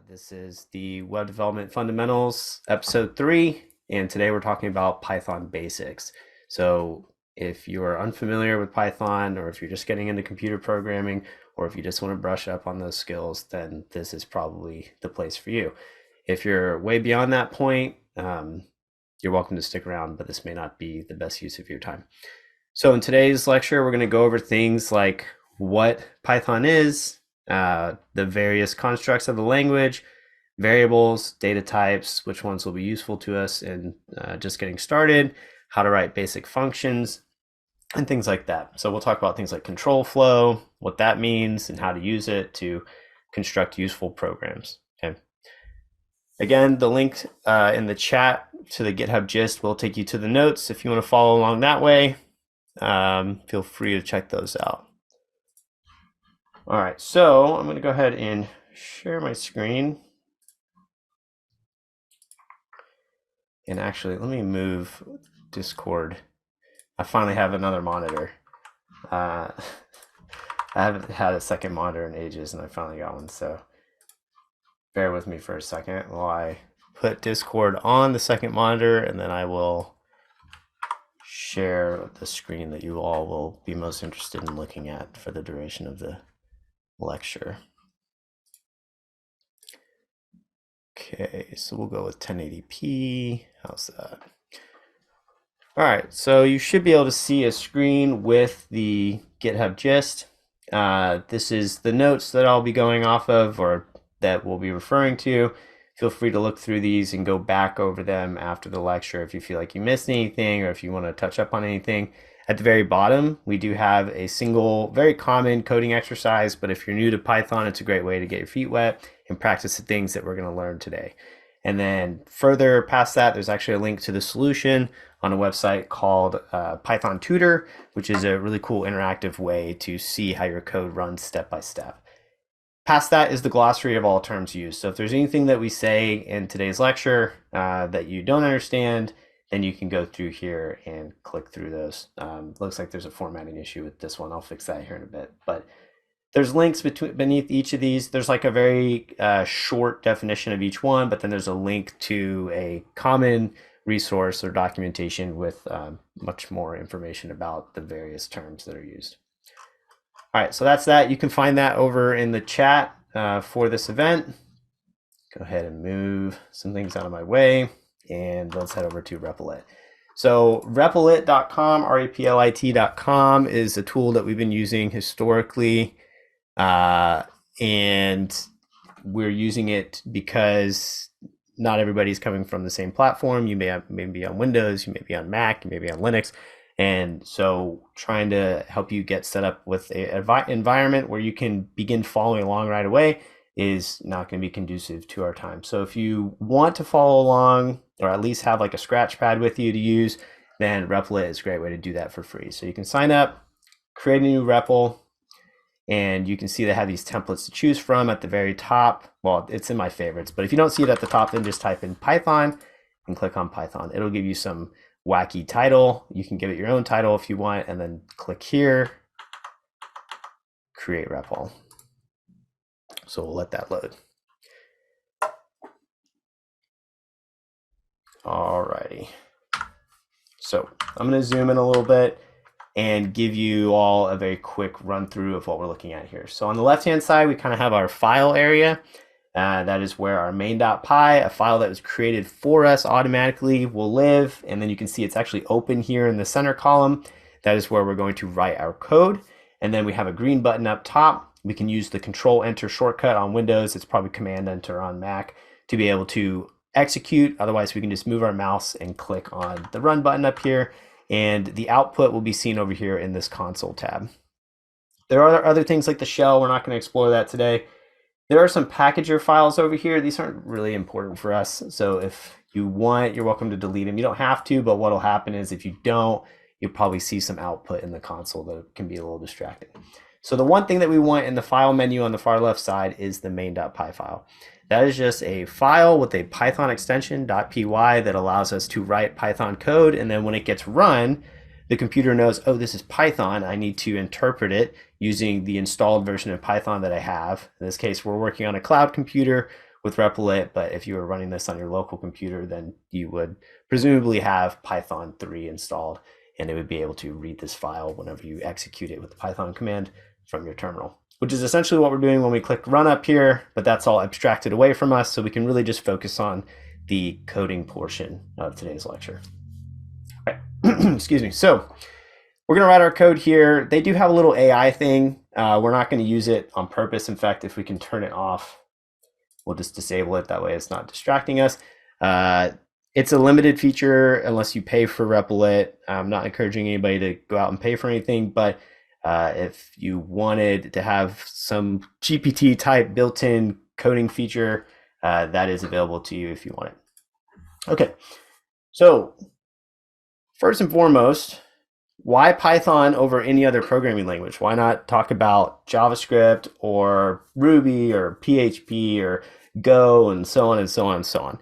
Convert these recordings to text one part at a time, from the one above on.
This is the Web Development Fundamentals, Episode 3, and today we're talking about Python basics. So if you are unfamiliar with Python, or if you're just getting into computer programming, or if you just want to brush up on those skills, then this is probably the place for you. If you're way beyond that point, you're welcome to stick around, but this may not be the best use of your time. So in today's lecture, we're going to go over things like what Python is, the various constructs of the language, variables, data types, which ones will be useful to us in just getting started, how to write basic functions, and things like that. So we'll talk about things like control flow, what that means, and how to use it to construct useful programs. Okay. Again, the link in the chat to the GitHub gist will take you to the notes. If you want to follow along that way, feel free to check those out. All right, so I'm going to go ahead and share my screen. And actually, let me move Discord. I finally have another monitor. I haven't had a second monitor in ages, and I finally got one. So bear with me for a second while I put Discord on the second monitor, and then I will share the screen that you all will be most interested in looking at for the duration of the lecture. Okay, so we'll go with 1080p. How's that? All right, so you should be able to see a screen with the GitHub gist. This is the notes that I'll be going off of, or that we'll be referring to. Feel free to look through these and go back over them after the lecture if you feel like you missed anything, or if you want to touch up on anything. At the very bottom, we do have a single, very common coding exercise, but if you're new to Python, it's a great way to get your feet wet and practice the things that we're going to learn today. And then further past that, there's actually a link to the solution on a website called Python Tutor, which is a really cool interactive way to see how your code runs step by step. Past that is the glossary of all terms used. So if there's anything that we say in today's lecture that you don't understand, then you can go through here and click through those. Looks like there's a formatting issue with this one. I'll fix that here in a bit. But there's links beneath each of these. There's like a very short definition of each one, but then there's a link to a common resource or documentation with much more information about the various terms that are used. All right, so that's that. You can find that over in the chat for this event. Go ahead and move some things out of my way, and let's head over to Replit. So replit.com, replit.com is a tool that we've been using historically, and we're using it because not everybody's coming from the same platform. You may be on Windows, you may be on Mac, you may be on Linux. And so trying to help you get set up with an environment where you can begin following along right away is not going to be conducive to our time. So if you want to follow along, or at least have like a scratch pad with you to use, then Replit is a great way to do that for free. So you can sign up, create a new REPL, and you can see they have these templates to choose from at the very top. Well, it's in my favorites, but if you don't see it at the top, then just type in Python and click on Python. It'll give you some wacky title. You can give it your own title if you want, and then click here, create REPL. So we'll let that load. Alrighty. So I'm going to zoom in a little bit and give you all a very quick run through of what we're looking at here. So on the left-hand side, we kind of have our file area. That is where our main.py, a file that was created for us automatically, will live. And then you can see it's actually open here in the center column. That is where we're going to write our code. And then we have a green button up top. We can use the Control-Enter shortcut on Windows. It's probably Command-Enter on Mac to be able to execute. Otherwise, we can just move our mouse and click on the Run button up here. And the output will be seen over here in this console tab. There are other things like the shell. We're not going to explore that today. There are some packager files over here. These aren't really important for us. So if you want, you're welcome to delete them. You don't have to, but what will happen is if you don't, you'll probably see some output in the console that can be a little distracting. So the one thing that we want in the file menu on the far left side is the main.py file. That is just a file with a Python extension .py that allows us to write Python code, and then when it gets run, the computer knows, oh, this is Python. I need to interpret it using the installed version of Python that I have. In this case, we're working on a cloud computer with Replit, but if you were running this on your local computer, then you would presumably have Python 3 installed, and it would be able to read this file whenever you execute it with the Python command from your terminal, which is essentially what we're doing when we click run up here, but that's all abstracted away from us, so we can really just focus on the coding portion of today's lecture. Okay. Excuse me. So we're going to write our code here. They do have a little AI thing. We're not going to use it on purpose. In fact, if we can turn it off, we'll just disable it. That way it's not distracting us. It's a limited feature unless you pay for Replit. I'm not encouraging anybody to go out and pay for anything, but if you wanted to have some GPT type built-in coding feature, that is available to you if you want it. Okay, so first and foremost, why Python over any other programming language? Why not talk about JavaScript or Ruby or PHP or Go and so on and so on and so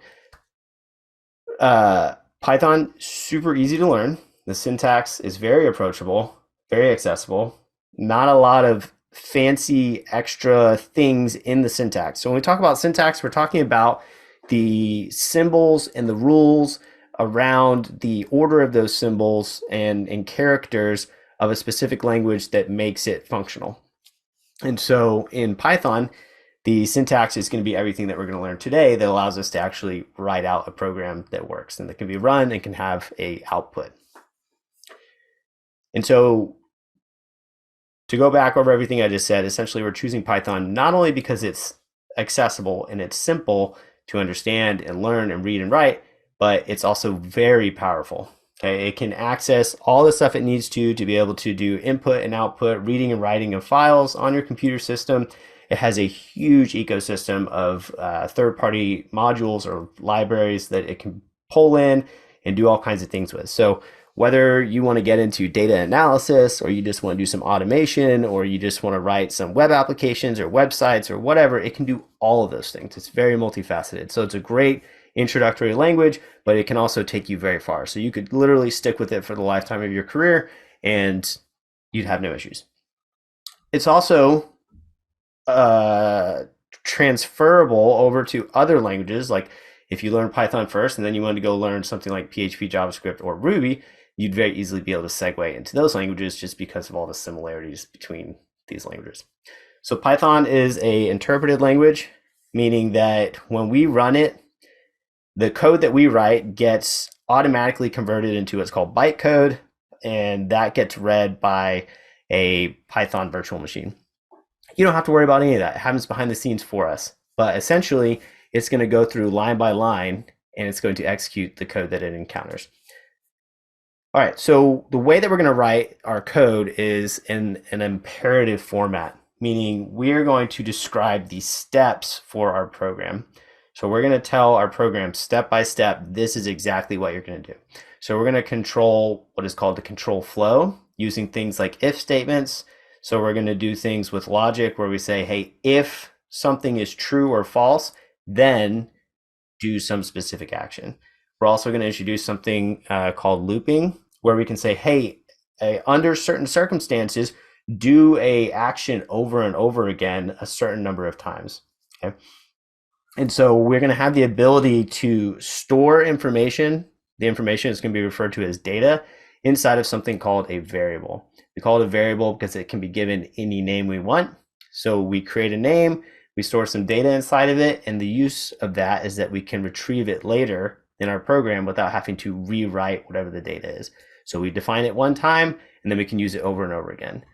on? Python, super easy to learn. The syntax is very approachable, very accessible. Not a lot of fancy extra things in the syntax. So when we talk about syntax, we're talking about the symbols and the rules around the order of those symbols and characters of a specific language that makes it functional. And so in Python, the syntax is going to be everything that we're going to learn today that allows us to actually write out a program that works and that can be run and can have an output. And so to go back over everything I just said, essentially we're choosing Python not only because it's accessible and it's simple to understand and learn and read and write, but it's also very powerful. Okay, it can access all the stuff it needs to be able to do input and output, reading and writing of files on your computer system. It has a huge ecosystem of third-party modules or libraries that it can pull in and do all kinds of things with. So whether you want to get into data analysis, or you just want to do some automation, or you just want to write some web applications or websites or whatever, it can do all of those things. It's very multifaceted. So it's a great introductory language, but it can also take you very far. So you could literally stick with it for the lifetime of your career and you'd have no issues. It's also transferable over to other languages. Like if you learn Python first and then you want to go learn something like PHP, JavaScript, or Ruby, you'd very easily be able to segue into those languages just because of all the similarities between these languages. So Python is an interpreted language, meaning that when we run it, the code that we write gets automatically converted into what's called bytecode, and that gets read by a Python virtual machine. You don't have to worry about any of that. It happens behind the scenes for us. But essentially, it's going to go through line by line, and it's going to execute the code that it encounters. All right, so the way that we're going to write our code is in an imperative format, meaning we're going to describe the steps for our program. So we're going to tell our program step by step, this is exactly what you're going to do. So we're going to control what is called the control flow using things like if statements. So we're going to do things with logic where we say, hey, if something is true or false, then do some specific action. We're also going to introduce something called looping, where we can say, hey, under certain circumstances, do a action over and over again a certain number of times. Okay. And so we're going to have the ability to store information. The information is going to be referred to as data inside of something called a variable. We call it a variable because it can be given any name we want. So we create a name, we store some data inside of it, and the use of that is that we can retrieve it later in our program without having to rewrite whatever the data is. So we define it one time, and then we can use it over and over again.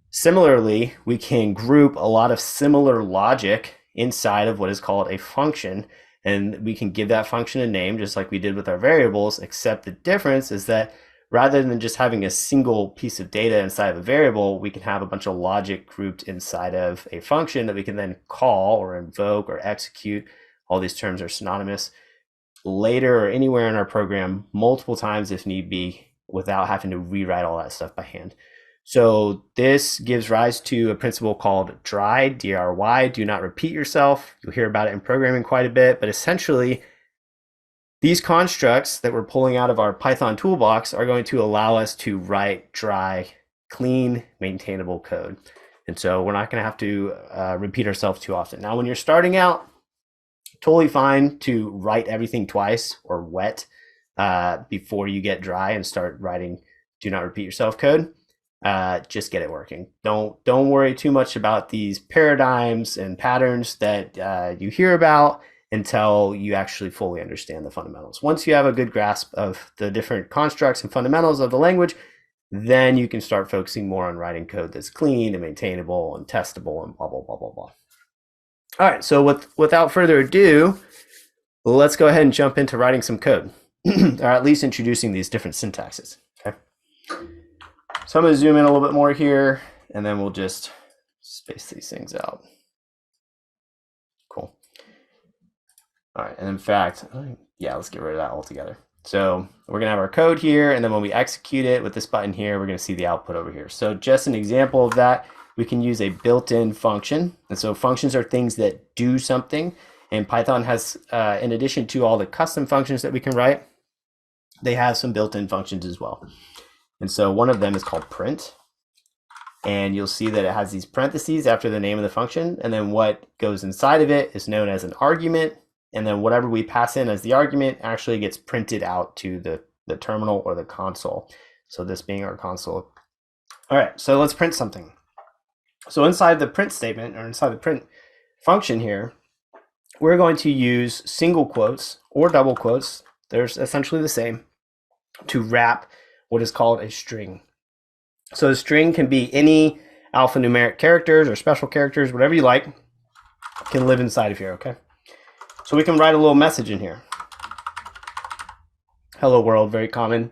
Similarly, we can group a lot of similar logic inside of what is called a function, and we can give that function a name just like we did with our variables, except the difference is that rather than just having a single piece of data inside of a variable, we can have a bunch of logic grouped inside of a function that we can then call or invoke or execute. All these terms are synonymous later or anywhere in our program multiple times if need be, without having to rewrite all that stuff by hand. So this gives rise to a principle called DRY, D-R-Y, do not repeat yourself. You'll hear about it in programming quite a bit, but essentially these constructs that we're pulling out of our Python toolbox are going to allow us to write dry, clean, maintainable code. And so we're not going to have to repeat ourselves too often. Now, when you're starting out, totally fine to write everything twice or wet before you get dry and start writing do not repeat yourself code. Just get it working. Don't worry too much about these paradigms and patterns that you hear about until you actually fully understand the fundamentals. Once you have a good grasp of the different constructs and fundamentals of the language, then you can start focusing more on writing code that's clean and maintainable and testable and blah, blah, blah, blah, blah. All right, so without further ado, let's go ahead and jump into writing some code, or at least introducing these different syntaxes, okay? So I'm gonna zoom in a little bit more here, and then we'll just space these things out. Cool. All right, and in fact, yeah, let's get rid of that altogether. So we're gonna have our code here, and then when we execute it with this button here, we're gonna see the output over here. So just an example of that, we can use a built-in function. And so functions are things that do something, and Python has, in addition to all the custom functions that we can write, they have some built-in functions as well. And so one of them is called print. And you'll see that it has these parentheses after the name of the function. And then what goes inside of it is known as an argument. And then whatever we pass in as the argument actually gets printed out to the terminal or the console. So this being our console. All right, so let's print something. So inside the print statement, or inside the print function here, we're going to use single quotes or double quotes. They're essentially the same, to wrap what is called a string. So a string can be any alphanumeric characters or special characters, whatever you like, can live inside of here, okay? So we can write a little message in here. Hello world, very common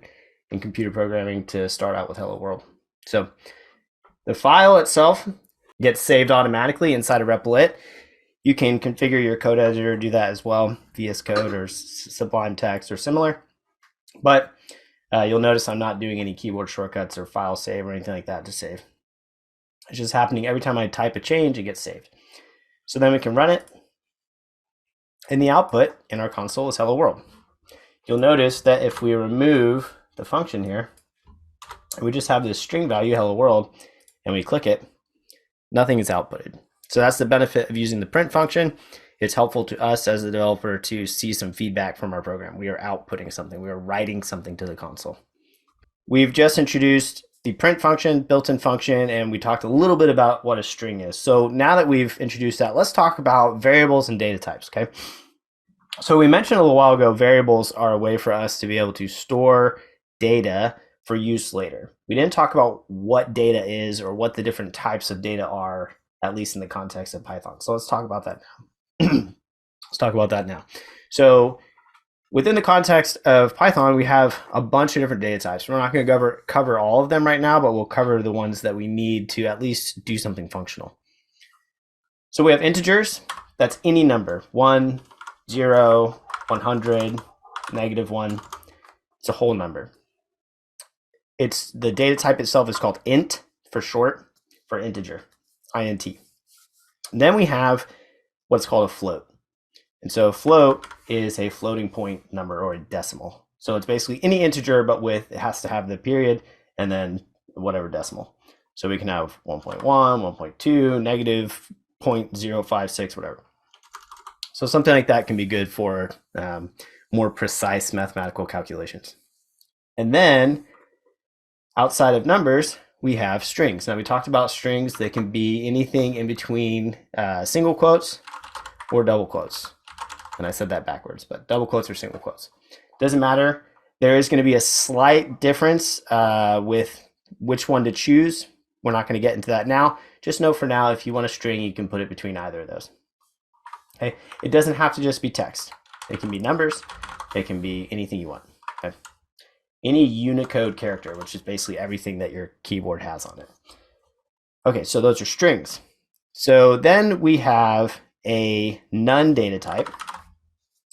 in computer programming to start out with hello world. So the file itself gets saved automatically inside of replit. You can configure your code editor, do that as well, VS Code or Sublime Text or similar. But you'll notice I'm not doing any keyboard shortcuts or file save or anything like that to save. It's just happening every time I type a change, it gets saved. So then we can run it. And the output in our console is hello world. You'll notice that if we remove the function here, and we just have this string value, hello world, and we click it, nothing is outputted. So that's the benefit of using the print function. It's helpful to us as a developer to see some feedback from our program. We are outputting something. We are writing something to the console. We've just introduced the print function, built-in function, and we talked a little bit about what a string is. So now that we've introduced that, let's talk about variables and data types, okay? So we mentioned a little while ago, variables are a way for us to be able to store data for use later. We didn't talk about what data is or what the different types of data are, at least in the context of Python. So let's talk about that now. Let's talk about that now. So within the context of Python, we have a bunch of different data types. We're not going to cover all of them right now, but we'll cover the ones that we need to at least do something functional. So we have integers. That's any number, 1, 0, 100, -1. It's a whole number. It's the data type itself is called int for short, for integer, int. And then we have what's called a float. And so float is a floating point number or a decimal. So it's basically any integer, but it has to have the period and then whatever decimal. So we can have 1.1, 1.2, -0.056, whatever. So something like that can be good for more precise mathematical calculations. And then outside of numbers, we have strings. Now we talked about strings. They can be anything in between single quotes or double quotes. And I said that backwards, but double quotes or single quotes. Doesn't matter. There is going to be a slight difference with which one to choose. We're not going to get into that now. Just know for now, if you want a string, you can put it between either of those. Okay. It doesn't have to just be text. It can be numbers. It can be anything you want. Okay. Any Unicode character, which is basically everything that your keyboard has on it. Okay, so those are strings. So then we have a none data type.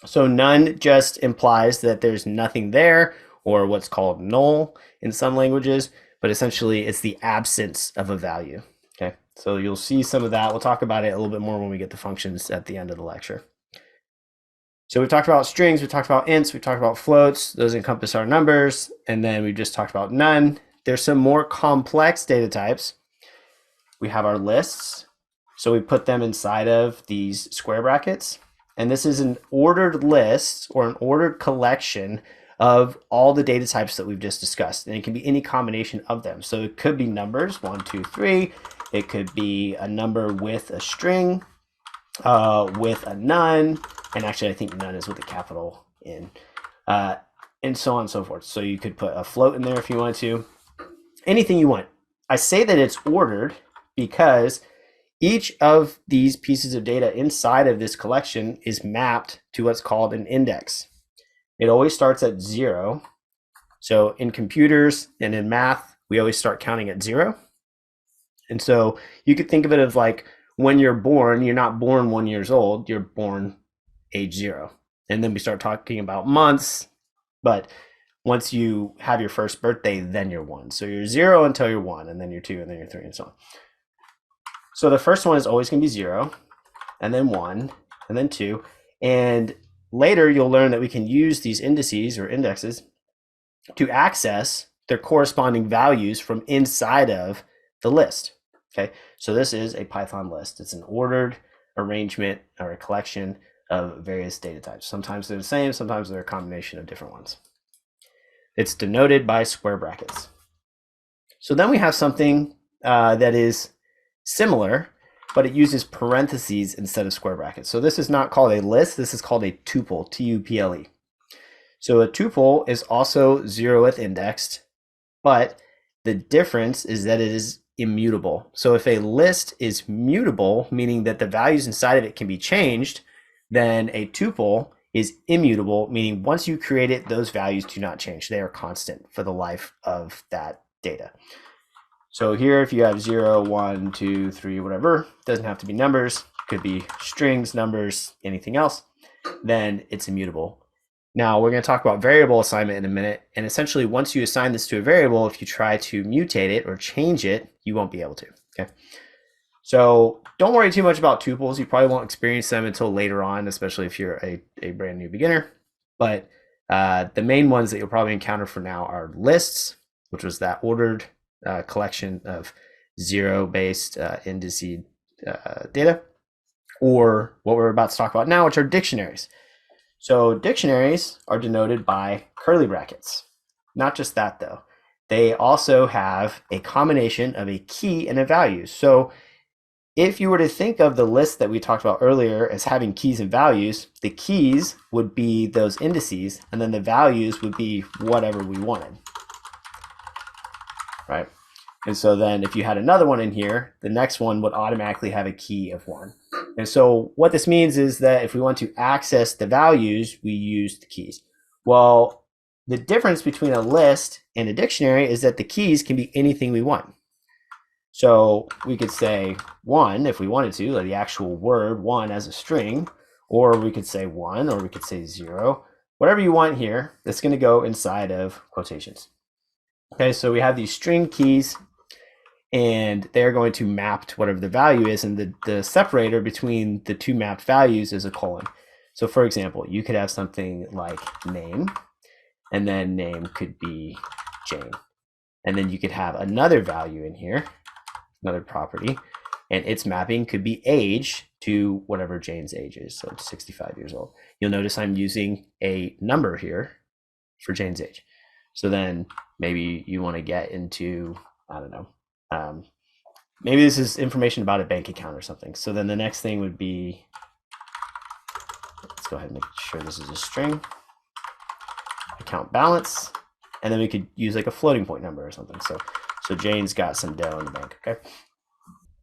So none just implies that there's nothing there, or what's called null in some languages, but essentially it's the absence of a value. Okay, so you'll see some of that. We'll talk about it a little bit more when we get the functions at the end of the lecture. So we've talked about strings, we've talked about ints, we've talked about floats. Those encompass our numbers, and then we've just talked about none. There's some more complex data types. We have our lists. So we put them inside of these square brackets. And this is an ordered list or an ordered collection of all the data types that we've just discussed. And it can be any combination of them. So it could be numbers, 1, 2, 3. It could be a number with a string, with a none. And actually, I think none is with a capital N. And so on and so forth. So you could put a float in there if you want to. Anything you want. I say that it's ordered because each of these pieces of data inside of this collection is mapped to what's called an index. It always starts at 0. So in computers and in math, we always start counting at 0. And so you could think of it as like when you're born, you're not born 1 year old, you're born age 0. And then we start talking about months, but once you have your first birthday, then you're 1. So you're 0 until you're 1, and then you're 2, and then you're 3, and so on. So the first one is always going to be 0, and then 1, and then 2. And later you'll learn that we can use these indices or indexes to access their corresponding values from inside of the list. Okay, so this is a Python list. It's an ordered arrangement or a collection of various data types. Sometimes they're the same, sometimes they're a combination of different ones. It's denoted by square brackets. So then we have something that is similar, but it uses parentheses instead of square brackets. So this is not called a list, this is called a tuple, T-U-P-L-E. So a tuple is also 0th indexed, but the difference is that it is immutable. So if a list is mutable, meaning that the values inside of it can be changed, then a tuple is immutable, meaning once you create it, those values do not change. They are constant for the life of that data. So here, if you have 0, 1, 2, 3, whatever, doesn't have to be numbers, could be strings, numbers, anything else, then it's immutable. Now we're going to talk about variable assignment in a minute. And essentially, once you assign this to a variable, if you try to mutate it or change it, you won't be able to. Okay. So don't worry too much about tuples. You probably won't experience them until later on, especially if you're a brand new beginner. But the main ones that you'll probably encounter for now are lists, which was that ordered collection of 0-based indices data, or what we're about to talk about now, which are dictionaries. So dictionaries are denoted by curly brackets. Not just that though. They also have a combination of a key and a value. So if you were to think of the list that we talked about earlier as having keys and values, the keys would be those indices, and then the values would be whatever we wanted, right? And so then if you had another one in here, the next one would automatically have a key of 1. And so what this means is that if we want to access the values, we use the keys. Well, the difference between a list and a dictionary is that the keys can be anything we want. So we could say 1 if we wanted to, like the actual word 1 as a string, or we could say 1, or we could say 0, whatever you want here, that's going to go inside of quotations. Okay, so we have these string keys, and they're going to map to whatever the value is, and the separator between the two mapped values is a colon. So for example, you could have something like name, and then name could be Jane. And then you could have another value in here, another property, and its mapping could be age to whatever Jane's age is, so 65 years old. You'll notice I'm using a number here for Jane's age. So then maybe you want to get into, I don't know, maybe this is information about a bank account or something. So then the next thing would be, let's go ahead and make sure this is a string, account balance, and then we could use like a floating point number or something. So Jane's got some dough in the bank, okay?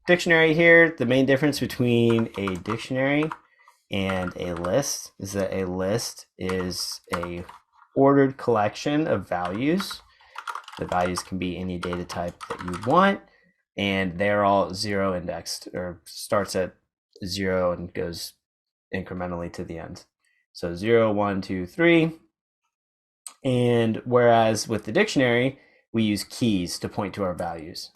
Dictionary here, the main difference between a dictionary and a list is that a list is a ordered collection of values. The values can be any data type that you want, and they're all 0 indexed, or starts at 0 and goes incrementally to the end. So 0, 1, 2, 3. And whereas with the dictionary, we use keys to point to our values.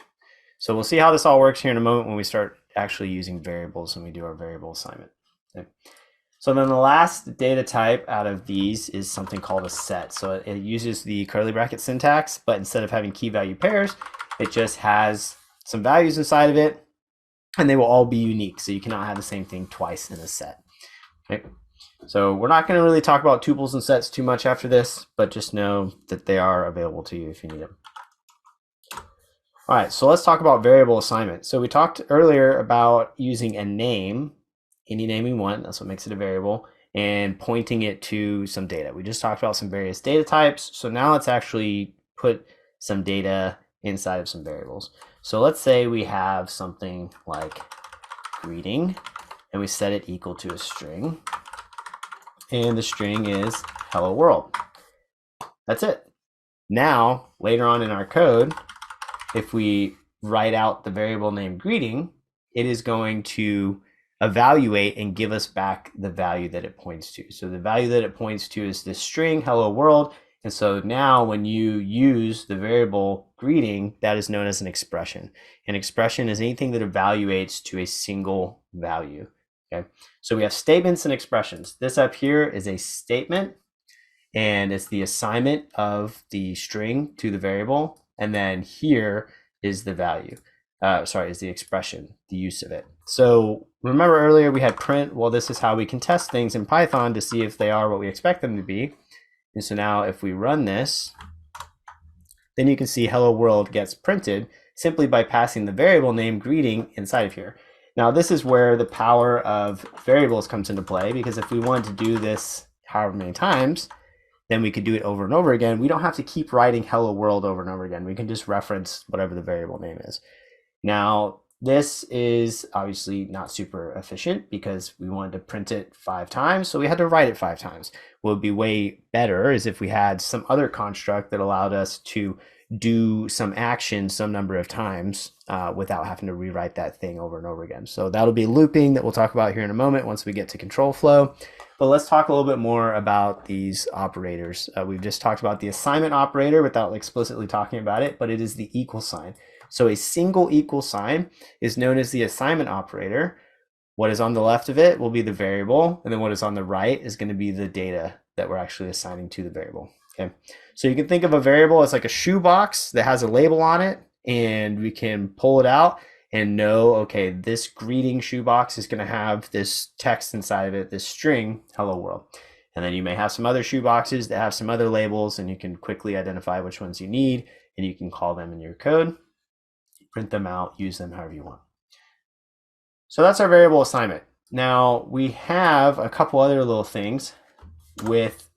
So we'll see how this all works here in a moment when we start actually using variables when we do our variable assignment. Okay. So then the last data type out of these is something called a set. So it uses the curly bracket syntax, but instead of having key value pairs, it just has some values inside of it, and they will all be unique. So you cannot have the same thing twice in a set. Okay. So we're not going to really talk about tuples and sets too much after this, but just know that they are available to you if you need them. All right, so let's talk about variable assignment. So we talked earlier about using a name, any name you want, that's what makes it a variable, and pointing it to some data. We just talked about some various data types. So now let's actually put some data inside of some variables. So let's say we have something like greeting, and we set it equal to a string. And the string is hello world. That's it. Now, later on in our code, if we write out the variable named greeting, it is going to evaluate and give us back the value that it points to. So the value that it points to is this string hello world. And so now when you use the variable greeting, that is known as an expression. An expression is anything that evaluates to a single value. Okay, so we have statements and expressions. This up here is a statement, and it's the assignment of the string to the variable. And then here is the value, is the expression, the use of it. So remember earlier we had print. Well, this is how we can test things in Python to see if they are what we expect them to be. And so now if we run this, then you can see hello world gets printed simply by passing the variable name greeting inside of here. Now this is where the power of variables comes into play, because if we wanted to do this however many times, then we could do it over and over again. We don't have to keep writing hello world over and over again. We can just reference whatever the variable name is. Now, this is obviously not super efficient because we wanted to print it 5 times, so we had to write it 5 times. What would be way better is if we had some other construct that allowed us to do some action some number of times without having to rewrite that thing over and over again. So that'll be looping that we'll talk about here in a moment once we get to control flow. But let's talk a little bit more about these operators. We've just talked about the assignment operator without explicitly talking about it, but it is the equal sign. So a single equal sign is known as the assignment operator. What is on the left of it will be the variable, and then what is on the right is going to be the data that we're actually assigning to the variable. Okay, so you can think of a variable as like a shoebox that has a label on it, and we can pull it out and know, okay, this greeting shoebox is going to have this text inside of it, this string, hello world. And then you may have some other shoeboxes that have some other labels, and you can quickly identify which ones you need, and you can call them in your code, print them out, use them however you want. So that's our variable assignment. Now we have a couple other little things with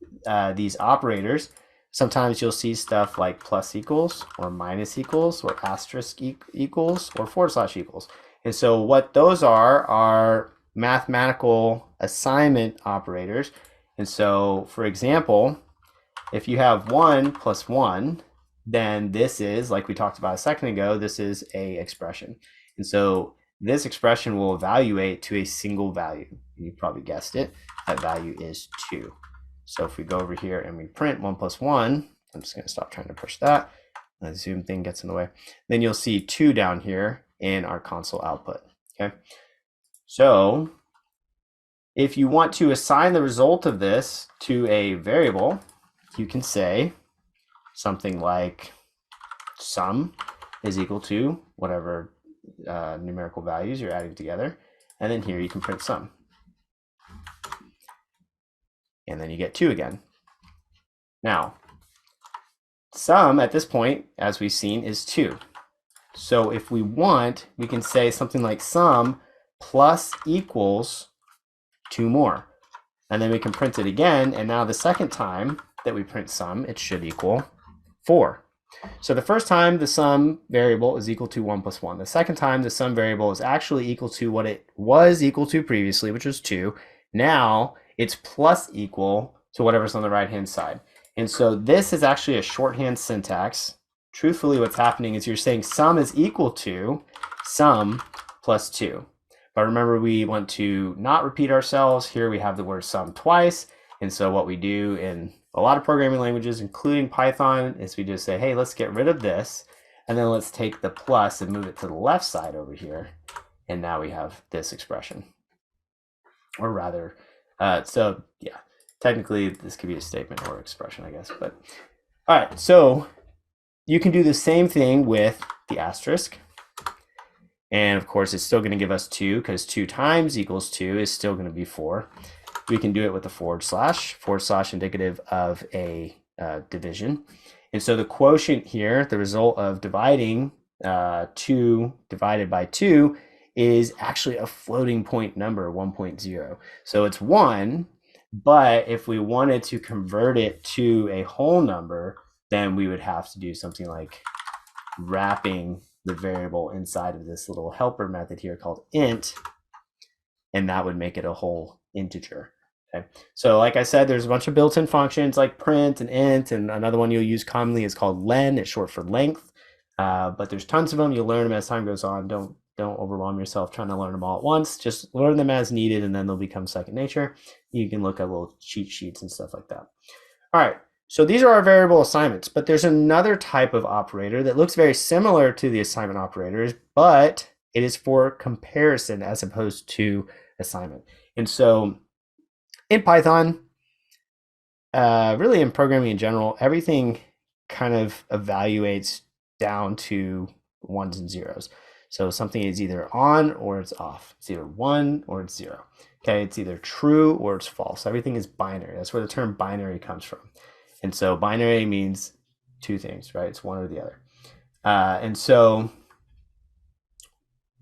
these operators. Sometimes you'll see stuff like plus equals or minus equals or asterisk equals or forward slash equals. And so what those are mathematical assignment operators. And so for example, if you have 1 plus 1, then this is, like we talked about a second ago, this is a expression. And so this expression will evaluate to a single value. You probably guessed it, that value is 2. So if we go over here and we print 1 plus 1, I'm just going to stop trying to push that. The zoom thing gets in the way. Then you'll see 2 down here in our console output. Okay. So if you want to assign the result of this to a variable, you can say something like sum is equal to whatever numerical values you're adding together. And then here you can print sum. And then you get 2 again. Now, sum at this point, as we've seen, is 2. So if we want, we can say something like sum plus equals 2 more. And then we can print it again. And now the second time that we print sum, it should equal 4. So the first time the sum variable is equal to 1 plus 1. The second time the sum variable is actually equal to what it was equal to previously, which was 2. Now it's plus equal to whatever's on the right hand side. And so this is actually a shorthand syntax. Truthfully, what's happening is you're saying sum is equal to sum plus 2. But remember, we want to not repeat ourselves. Here we have the word sum twice. And so what we do in a lot of programming languages, including Python, is we just say, hey, let's get rid of this. And then let's take the plus and move it to the left side over here. And now we have this expression. Or rather, so yeah, technically this could be a statement or expression, I guess. But all right, so you can do the same thing with the asterisk. And of course, it's still going to give us 2 because 2 times equals 2 is still going to be 4. we can do it with a forward slash indicative of a division. And so the quotient here, the result of dividing 2 divided by 2, is actually a floating point number, 1.0. So it's 1, but if we wanted to convert it to a whole number, then we would have to do something like wrapping the variable inside of this little helper method here called int, and that would make it a whole integer. Okay. So like I said, there's a bunch of built-in functions like print and int, and another one you'll use commonly is called len. It's short for length, but there's tons of them. You'll learn them as time goes on. Don't overwhelm yourself trying to learn them all at once. Just learn them as needed, and then they'll become second nature. You can look at little cheat sheets and stuff like that. All right, so these are our variable assignments, but there's another type of operator that looks very similar to the assignment operators, but it is for comparison as opposed to assignment. And so in Python, really in programming in general, everything kind of evaluates down to ones and zeros. So something is either on or it's off. It's either 1 or it's 0. Okay, it's either true or it's false. Everything is binary. That's where the term binary comes from. And so binary means two things, right? It's one or the other. And so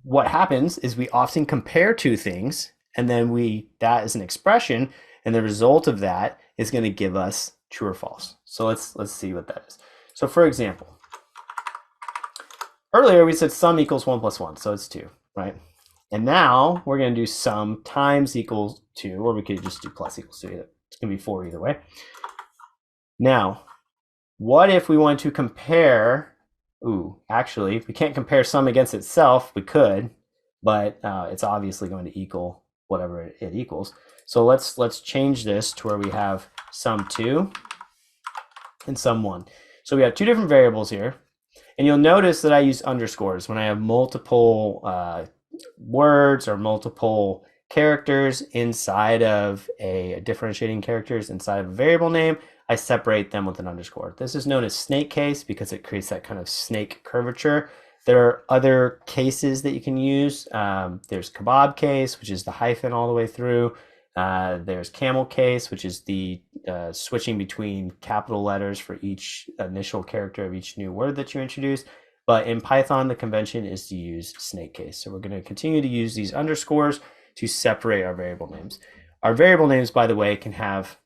what happens is we often compare two things, and then that is an expression, and the result of that is going to give us true or false. So let's see what that is. So for example, earlier we said sum equals 1 plus 1, so it's 2, right? And now we're going to do sum times equals 2, or we could just do plus equals 2. It's going to be 4 either way. Now, what if we want to compare? Actually, we can't compare sum against itself. We could, but it's obviously going to equal whatever it equals. So let's change this to where we have sum 2 and sum 1. So we have two different variables here. And you'll notice that I use underscores when I have multiple words or multiple characters inside of a differentiating characters inside of a variable name. I separate them with an underscore. This is known as snake case because it creates that kind of snake curvature. There are other cases that you can use. There's kebab case, which is the hyphen all the way through. There's camel case, which is the switching between capital letters for each initial character of each new word that you introduce. But in Python, the convention is to use snake case. So we're going to continue to use these underscores to separate our variable names. Our variable names, by the way, can have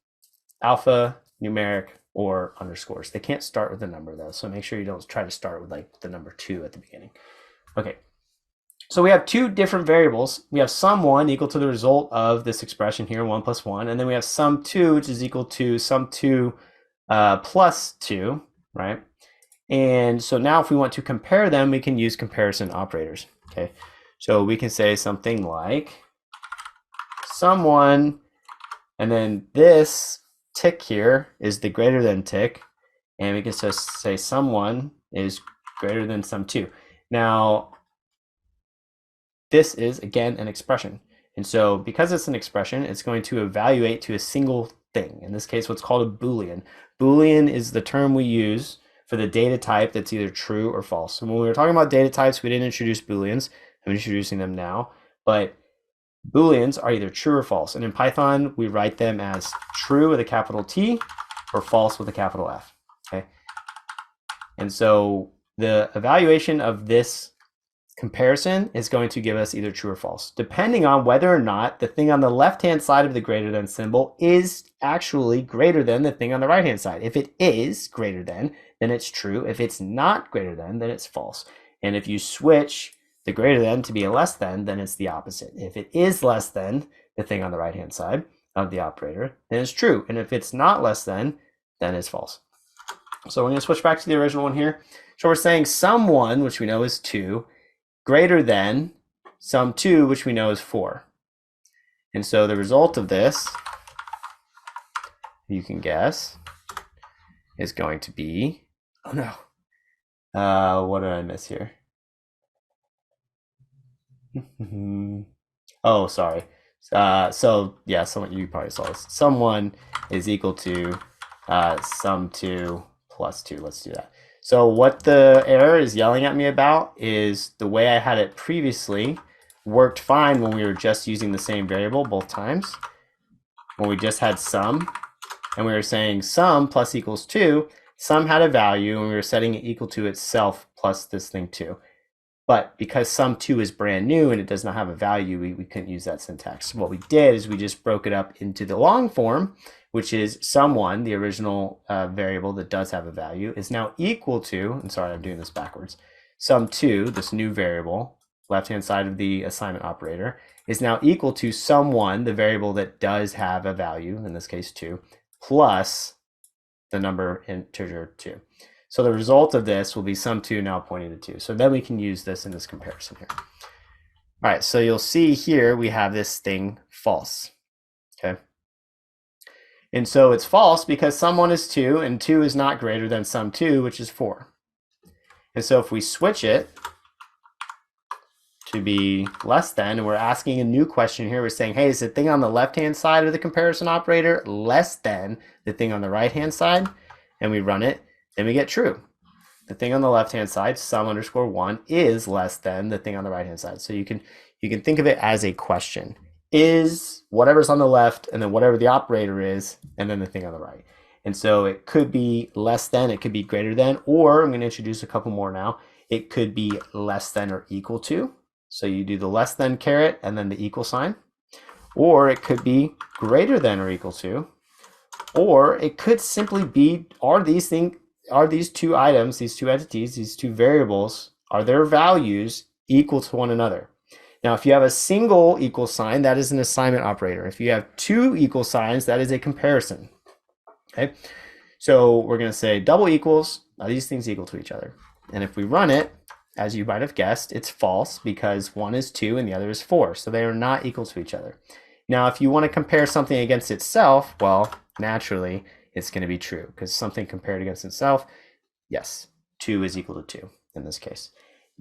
alpha, numeric, or underscores. They can't start with a number though, so make sure you don't try to start with like the number 2 at the beginning. Okay, so we have two different variables. We have sum1 equal to the result of this expression here, 1 plus 1, and then we have sum2, which is equal to sum2 plus 2, right? And so now if we want to compare them, we can use comparison operators, okay? So we can say something like sum1, and then this tick here is the greater than tick, and we can just say sum1 is greater than sum2. Now, this is, again, an expression. And so because it's an expression, it's going to evaluate to a single thing. In this case, what's called a Boolean. Boolean is the term we use for the data type that's either true or false. So when we were talking about data types, we didn't introduce Booleans. I'm introducing them now. But Booleans are either true or false. And in Python, we write them as true with a capital T or false with a capital F. Okay. And so the evaluation of this comparison is going to give us either true or false, depending on whether or not the thing on the left-hand side of the greater than symbol is actually greater than the thing on the right-hand side. If it is greater than, then it's true. If it's not greater than, then it's false. And if you switch the greater than to be a less than, then it's the opposite. If it is less than the thing on the right-hand side of the operator, then it's true. And if it's not less than, then it's false. So we're going to switch back to the original one here. So we're saying sum1, which we know is 2, greater than sum2, which we know is 4. And so the result of this, you can guess, is going to be, oh no, what did I miss here? Oh, sorry. So yeah, you probably saw this. Sum1 is equal to sum2 plus 2. Let's do that. So what the error is yelling at me about is the way I had it previously worked fine when we were just using the same variable both times. when we just had sum, and we were saying sum plus equals 2, sum had a value, and we were setting it equal to itself plus this thing 2. But because sum2 is brand new and it does not have a value, we couldn't use that syntax. What we did is we just broke it up into the long form, which is sum1, the original variable that does have a value, is now equal to, and sorry, I'm doing this backwards, sum2, this new variable, left-hand side of the assignment operator, is now equal to sum1, the variable that does have a value, in this case 2, plus the number integer 2. So the result of this will be sum2 now pointing to 2. So then we can use this in this comparison here. All right, so you'll see here we have this thing false, okay? And so it's false because sum1 is 2 and 2 is not greater than sum2, which is 4. And so if we switch it to be less than, and we're asking a new question here, we're saying, hey, is the thing on the left-hand side of the comparison operator less than the thing on the right-hand side? And we run it, then we get true. The thing on the left-hand side, sum_1, is less than the thing on the right-hand side. So you can think of it as a question. Is whatever's on the left, and then whatever the operator is, and then the thing on the right. And so it could be less than, it could be greater than, or I'm going to introduce a couple more now. It could be less than or equal to. So you do the less than caret and then the equal sign. Or it could be greater than or equal to. Or it could simply be, are these two items, these two entities, these two variables, are their values equal to one another? Now, if you have a single equal sign, that is an assignment operator. If you have two equal signs, that is a comparison. Okay, so we're going to say double equals, are these things equal to each other? And if we run it, as you might have guessed, it's false because one is 2 and the other is 4. So they are not equal to each other. Now, if you want to compare something against itself, well, naturally, it's going to be true because something compared against itself, yes, 2 is equal to 2 in this case.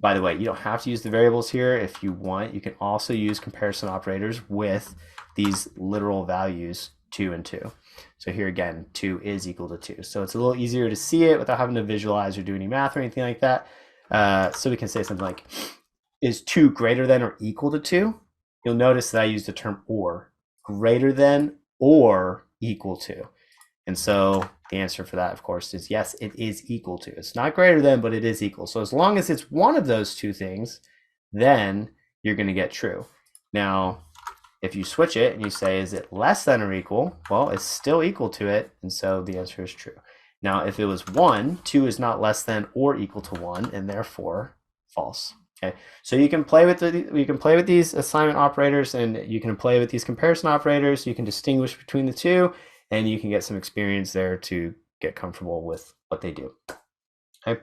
By the way, you don't have to use the variables here. If you want, you can also use comparison operators with these literal values 2 and 2. So here again, 2 is equal to 2. So it's a little easier to see it without having to visualize or do any math or anything like that. So we can say something like, is 2 greater than or equal to 2? You'll notice that I use the term or, greater than or equal to. And so the answer for that, of course, is yes, it is equal to. It's not greater than, but it is equal. So as long as it's one of those two things, then you're going to get true. Now, if you switch it and you say, is it less than or equal? Well, it's still equal to it. And so the answer is true. Now, if it was 1, 2 is not less than or equal to 1, and therefore false. Okay, so you can play with these assignment operators, and you can play with these comparison operators. You can distinguish between the two, and you can get some experience there to get comfortable with what they do. Okay,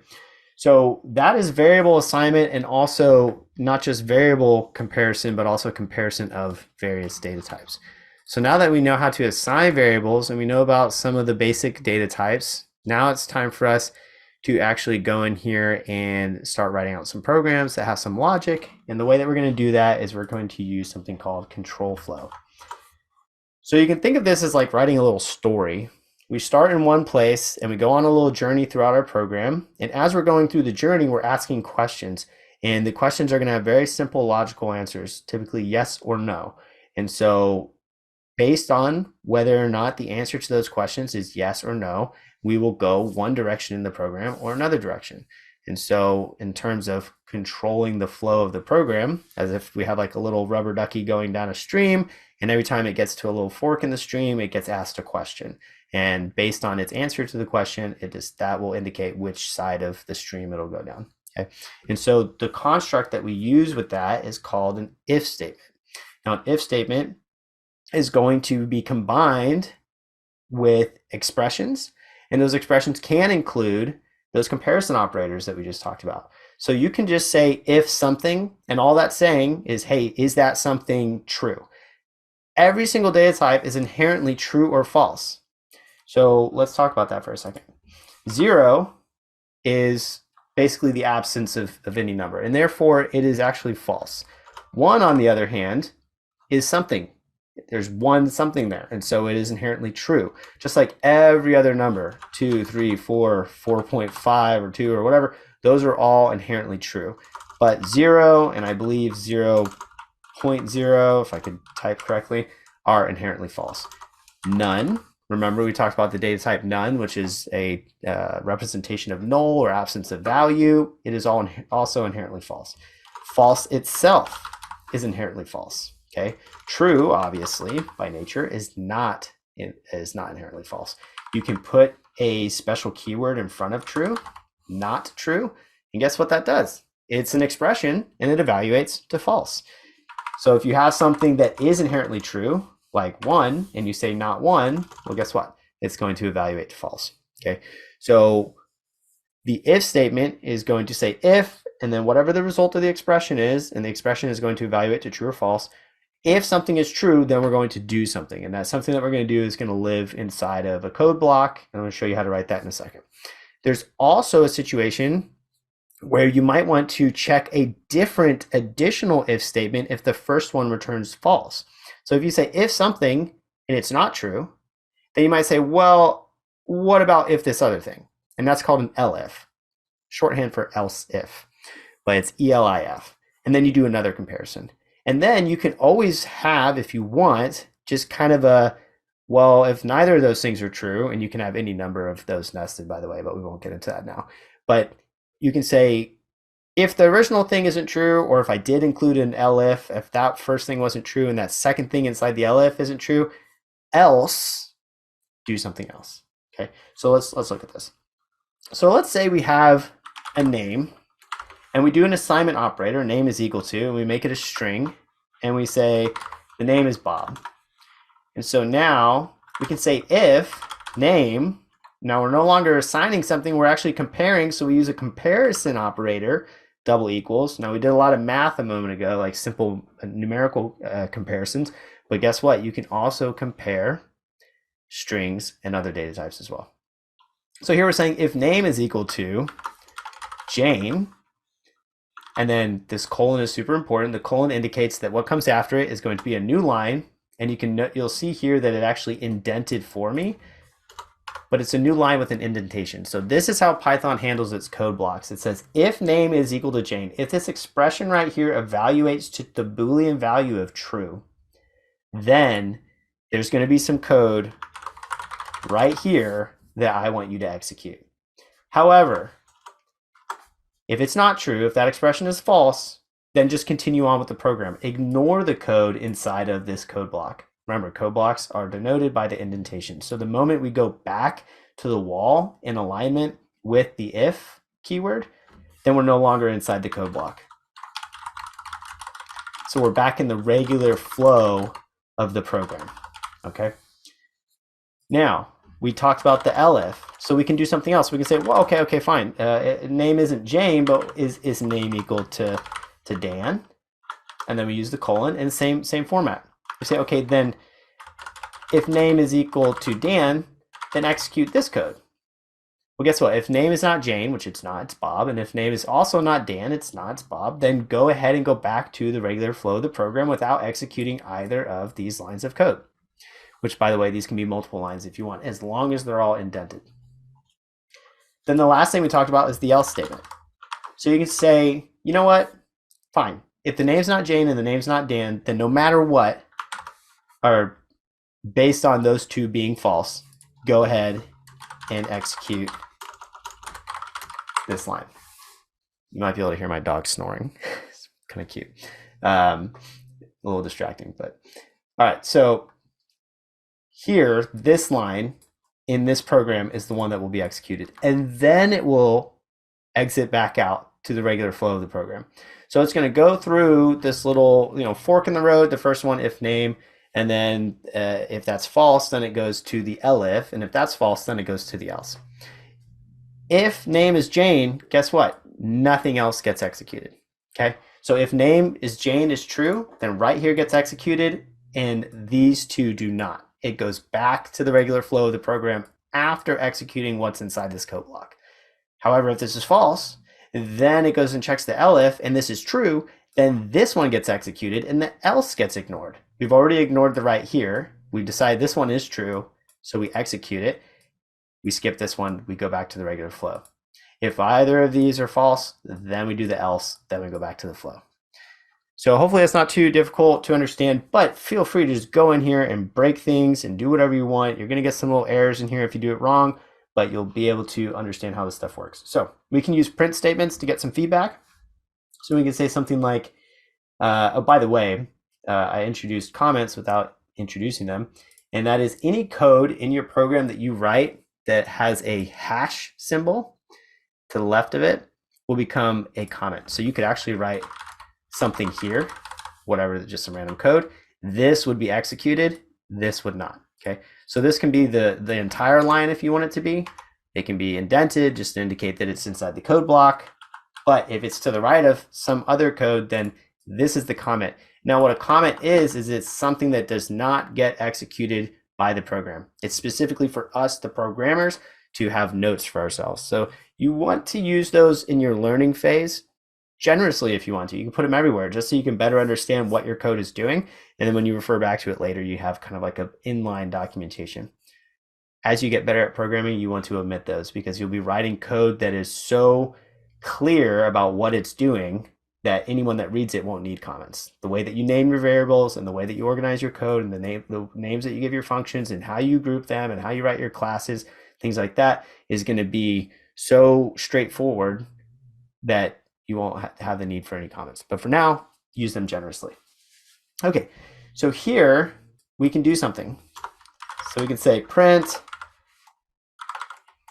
so that is variable assignment, and also not just variable comparison, but also comparison of various data types. So now that we know how to assign variables and we know about some of the basic data types, now it's time for us to actually go in here and start writing out some programs that have some logic. And the way that we're going to do that is we're going to use something called control flow. So you can think of this as like writing a little story. We start in one place and we go on a little journey throughout our program. And as we're going through the journey, we're asking questions. And the questions are going to have very simple logical answers, typically yes or no. And so based on whether or not the answer to those questions is yes or no, we will go one direction in the program or another direction. And so in terms of controlling the flow of the program, as if we have like a little rubber ducky going down a stream, and every time it gets to a little fork in the stream, it gets asked a question. And based on its answer to the question, that will indicate which side of the stream it'll go down. Okay? And so the construct that we use with that is called an if statement. Now, an if statement is going to be combined with expressions, and those expressions can include those comparison operators that we just talked about. So you can just say if something, and all that's saying is, hey, is that something true? Every single data type is inherently true or false. So let's talk about that for a second. 0 is basically the absence of any number, and therefore it is actually false. 1, on the other hand, is something. There's one something there, and so it is inherently true. Just like every other number, 2, 3, 4, 4.5, or 2, or whatever, those are all inherently true. But 0, and I believe 0.0, if I could type correctly, are inherently false. none. Remember, we talked about the data type none, which is a representation of null or absence of value. It is also inherently false. False itself is inherently false. Okay, true, obviously, by nature, is not inherently false. You can put a special keyword in front of true, not true, and guess what that does? It's an expression, and it evaluates to false. So if you have something that is inherently true, like 1, and you say not 1, well, guess what? It's going to evaluate to false. Okay, so the if statement is going to say if, and then whatever the result of the expression is, and the expression is going to evaluate to true or false. If something is true, then we're going to do something, and that something that we're going to do is going to live inside of a code block, and I'm going to show you how to write that in a second. There's also a situation where you might want to check a different additional if statement if the first one returns false. So if you say if something and it's not true, then you might say, well, what about if this other thing? And that's called an elif, shorthand for else if, but it's ELIF. And then you do another comparison. And then you can always have, if you want, just kind of a, well, if neither of those things are true, and you can have any number of those nested, by the way, but we won't get into that now. But you can say, if the original thing isn't true, or if I did include an elif, if that first thing wasn't true and that second thing inside the elif isn't true, else do something else. Okay, so let's look at this. So let's say we have a name, and we do an assignment operator, name is equal to, and we make it a string, and we say the name is Bob. And so now we can say if name, now we're no longer assigning something, we're actually comparing, so we use a comparison operator, double equals. Now we did a lot of math a moment ago, like simple numerical comparisons, but guess what? You can also compare strings and other data types as well. So here we're saying if name is equal to Jane, and then this colon is super important. The colon indicates that what comes after it is going to be a new line, and you'll see here that it actually indented for me, but it's a new line with an indentation. So this is how Python handles its code blocks. It says if name is equal to Jane, if this expression right here evaluates to the Boolean value of true, then there's going to be some code right here that I want you to execute. However, if it's not true, if that expression is false, then just continue on with the program. Ignore the code inside of this code block. Remember, code blocks are denoted by the indentation. So the moment we go back to the wall in alignment with the if keyword, then we're no longer inside the code block. So we're back in the regular flow of the program, okay? Now, we talked about the elif, so we can do something else. We can say, well, okay, fine. Name isn't Jane, but is name equal to Dan? And then we use the colon, and same format. We say, okay, then if name is equal to Dan, then execute this code. Well, guess what? If name is not Jane, which it's not, it's Bob, and if name is also not Dan, it's not, it's Bob, then go ahead and go back to the regular flow of the program without executing either of these lines of code. Which, by the way, these can be multiple lines if you want, as long as they're all indented. Then the last thing we talked about is the else statement. So you can say, you know what? Fine. If the name's not Jane and the name's not Dan, then no matter what, or based on those two being false, go ahead and execute this line. You might be able to hear my dog snoring. It's kind of cute. A little distracting, but all right. So here, this line in this program is the one that will be executed, and then it will exit back out to the regular flow of the program. So it's going to go through this little, fork in the road. The first one, if name, and then if that's false, then it goes to the elif, and if that's false, then it goes to the else. If name is Jane, guess what? Nothing else gets executed. Okay. So if name is Jane is true, then right here gets executed, and these two do not. It goes back to the regular flow of the program after executing what's inside this code block. However, if this is false, then it goes and checks the elif, and this is true, then this one gets executed and the else gets ignored. We've already ignored the right here. We decide this one is true, so we execute it. We skip this one, we go back to the regular flow. If either of these are false, then we do the else, then we go back to the flow. So hopefully that's not too difficult to understand, but feel free to just go in here and break things and do whatever you want. You're going to get some little errors in here if you do it wrong, but you'll be able to understand how this stuff works. So we can use print statements to get some feedback. So we can say something like, oh, by the way, I introduced comments without introducing them. And that is any code in your program that you write that has a hash symbol to the left of it will become a comment. So you could actually write something here, whatever, just some random code. This would be executed, this would not. Okay, so this can be the entire line if you want it to be. It can be indented just to indicate that it's inside the code block. But if it's to the right of some other code, then this is the comment. Now what a comment is it's something that does not get executed by the program. It's specifically for us, the programmers, to have notes for ourselves. So you want to use those in your learning phase generously if you want to. You can put them everywhere just so you can better understand what your code is doing. And then when you refer back to it later, you have kind of like an inline documentation. As you get better at programming, you want to omit those because you'll be writing code that is so clear about what it's doing that anyone that reads it won't need comments. The way that you name your variables and the way that you organize your code and the names that you give your functions and how you group them and how you write your classes, things like that is going to be so straightforward that you won't have the need for any comments. But for now, use them generously. Okay, so here we can do something. So we can say print,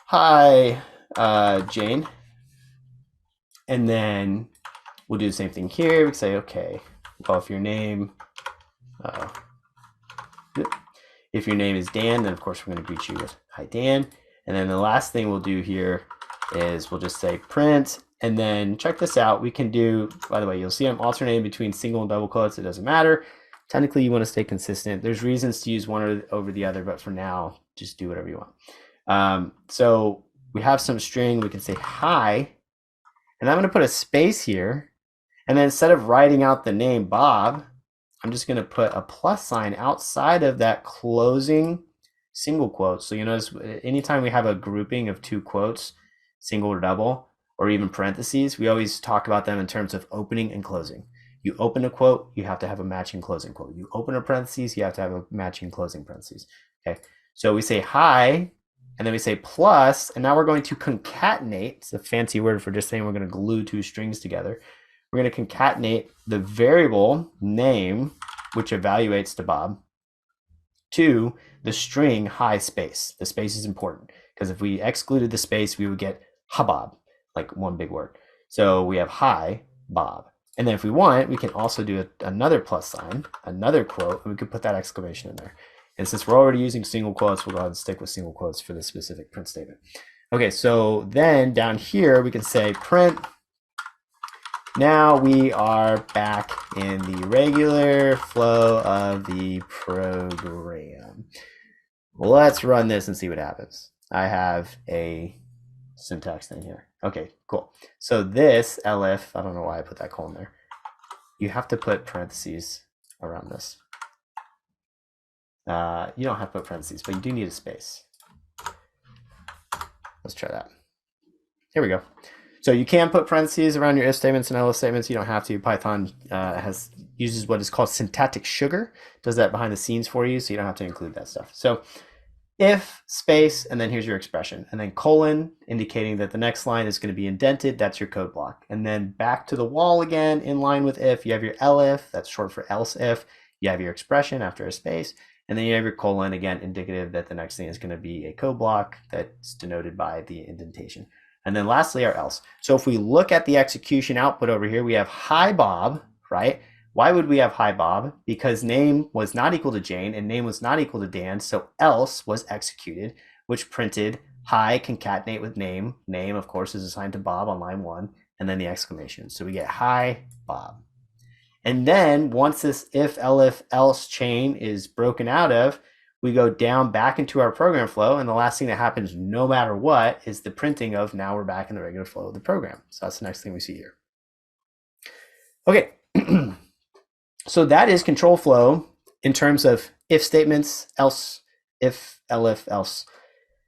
hi, Jane. And then we'll do the same thing here. We can say, okay, well, if your name is Dan, then of course we're going to greet you with hi, Dan. And then the last thing we'll do here is we'll just say print. And then check this out. We can do, by the way, you'll see I'm alternating between single and double quotes. It doesn't matter. Technically, you want to stay consistent. There's reasons to use one over the other, but for now, just do whatever you want. So we have some string. We can say hi. And I'm going to put a space here. And then instead of writing out the name Bob, I'm just going to put a plus sign outside of that closing single quote. So you notice anytime we have a grouping of two quotes, single or double, or even parentheses, we always talk about them in terms of opening and closing. You open a quote, you have to have a matching closing quote. You open a parentheses, you have to have a matching closing parentheses. Okay, so we say hi, and then we say plus, and now we're going to concatenate. It's a fancy word for just saying we're going to glue two strings together. We're going to concatenate the variable name, which evaluates to Bob, to the string hi space. The space is important because if we excluded the space, we would get hubbub, like one big word. So we have hi Bob. And then if we want, we can also do another plus sign, another quote, and we could put that exclamation in there. And since we're already using single quotes, we'll go ahead and stick with single quotes for this specific print statement. Okay, so then down here, we can say print. Now we are back in the regular flow of the program. Let's run this and see what happens. I have a syntax thing here. Okay, cool. So this elif, I don't know why I put that colon there. You have to put parentheses around this. You don't have to put parentheses, but you do need a space. Let's try that. Here we go. So you can put parentheses around your if statements and elif statements. You don't have to. Python uses what is called syntactic sugar. Does that behind the scenes for you, so you don't have to include that stuff. So if space, and then here's your expression, and then colon, indicating that the next line is going to be indented. That's your code block. And then back to the wall again, in line with if, you have your elif, that's short for else if. You have your expression after a space, and then you have your colon, again, indicative that the next thing is going to be a code block that's denoted by the indentation. And then lastly, our else. So if we look at the execution output over here, we have hi Bob, right? Why would we have hi Bob? Because name was not equal to Jane and name was not equal to Dan, so else was executed, which printed hi concatenate with name. Name, of course, is assigned to Bob on line 1, and then the exclamation. So we get hi Bob. And then once this if, elif, else chain is broken out of, we go down back into our program flow, and the last thing that happens no matter what is the printing of now we're back in the regular flow of the program. So that's the next thing we see here. Okay. So that is control flow in terms of if statements, else, if, elif, else.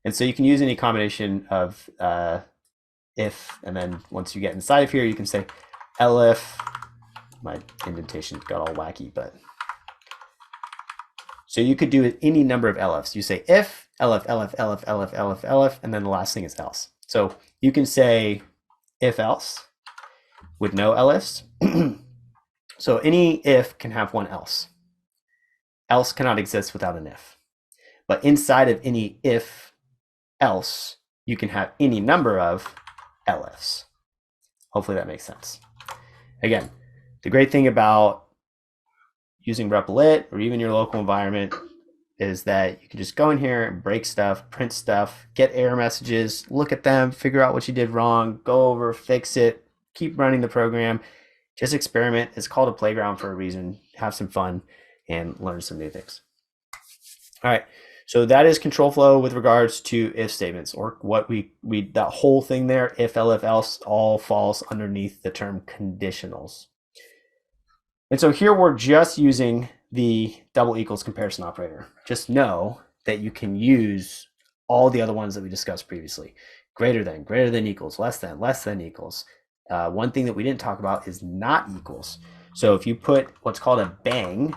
And so you can use any combination of if, and then once you get inside of here, you can say elif my indentation got all wacky, but so you could do any number of elifs. You say if, elif, elif, elif, elif, elif, elif, and then the last thing is else. So you can say if else with no elifs. So any if can have one else. Else cannot exist without an if. But inside of any if else, you can have any number of elifs. Hopefully that makes sense. Again, the great thing about using Replit or even your local environment is that you can just go in here and break stuff, print stuff, get error messages, look at them, figure out what you did wrong, go over, fix it, keep running the program, just experiment. It's called a playground for a reason. Have some fun and learn some new things. All right, so that is control flow with regards to if statements, or what we that whole thing there, if, elif, else, all falls underneath the term conditionals. And so here we're just using the double equals comparison operator. Just know that you can use all the other ones that we discussed previously. Greater than equals, less than equals. One thing that we didn't talk about is not equals. So if you put what's called a bang,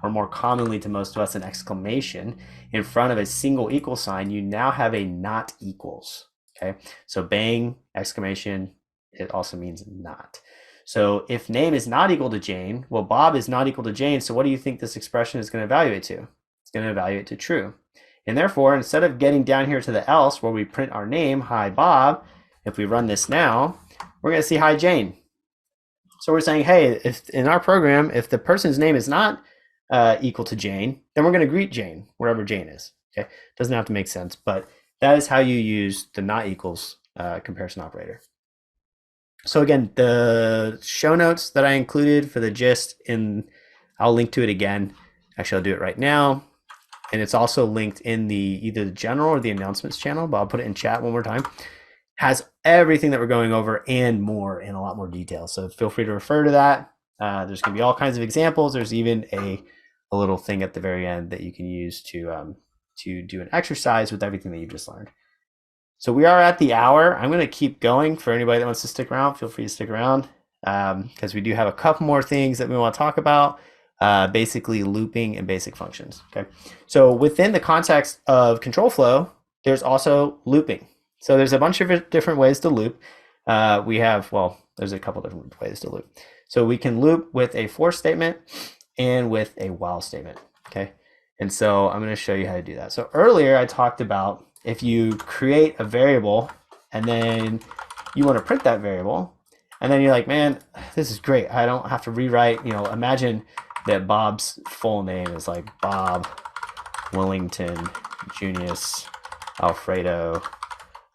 or more commonly to most of us an exclamation, in front of a single equal sign, you now have a not equals. Okay, so bang, exclamation, it also means not. So if name is not equal to Jane, well, Bob is not equal to Jane, so what do you think this expression is going to evaluate to? It's going to evaluate to true. And therefore, instead of getting down here to the else where we print our name, hi Bob, if we run this now, we're going to see hi Jane. So we're saying, hey, if in our program, if the person's name is not equal to Jane, then we're going to greet Jane wherever Jane is. Okay, doesn't have to make sense, but that is how you use the not equals comparison operator. So again, the show notes that I included for the gist, I'll link to it again. Actually, I'll do it right now. And it's also linked in either the general or the announcements channel, but I'll put it in chat one more time. Has everything that we're going over and more in a lot more detail. So feel free to refer to that. There's going to be all kinds of examples. There's even a little thing at the very end that you can use to do an exercise with everything that you've just learned. So we are at the hour. I'm going to keep going. For anybody that wants to stick around, feel free to stick around because we do have a couple more things that we want to talk about, basically looping and basic functions. Okay, so within the context of control flow, there's also looping. So there's a bunch of different ways to loop. There's a couple different ways to loop. So we can loop with a for statement and with a while statement. Okay, and so I'm going to show you how to do that. So earlier I talked about if you create a variable and then you want to print that variable, and then you're like, man, this is great. I don't have to rewrite, imagine that Bob's full name is like Bob Willington Junius Alfredo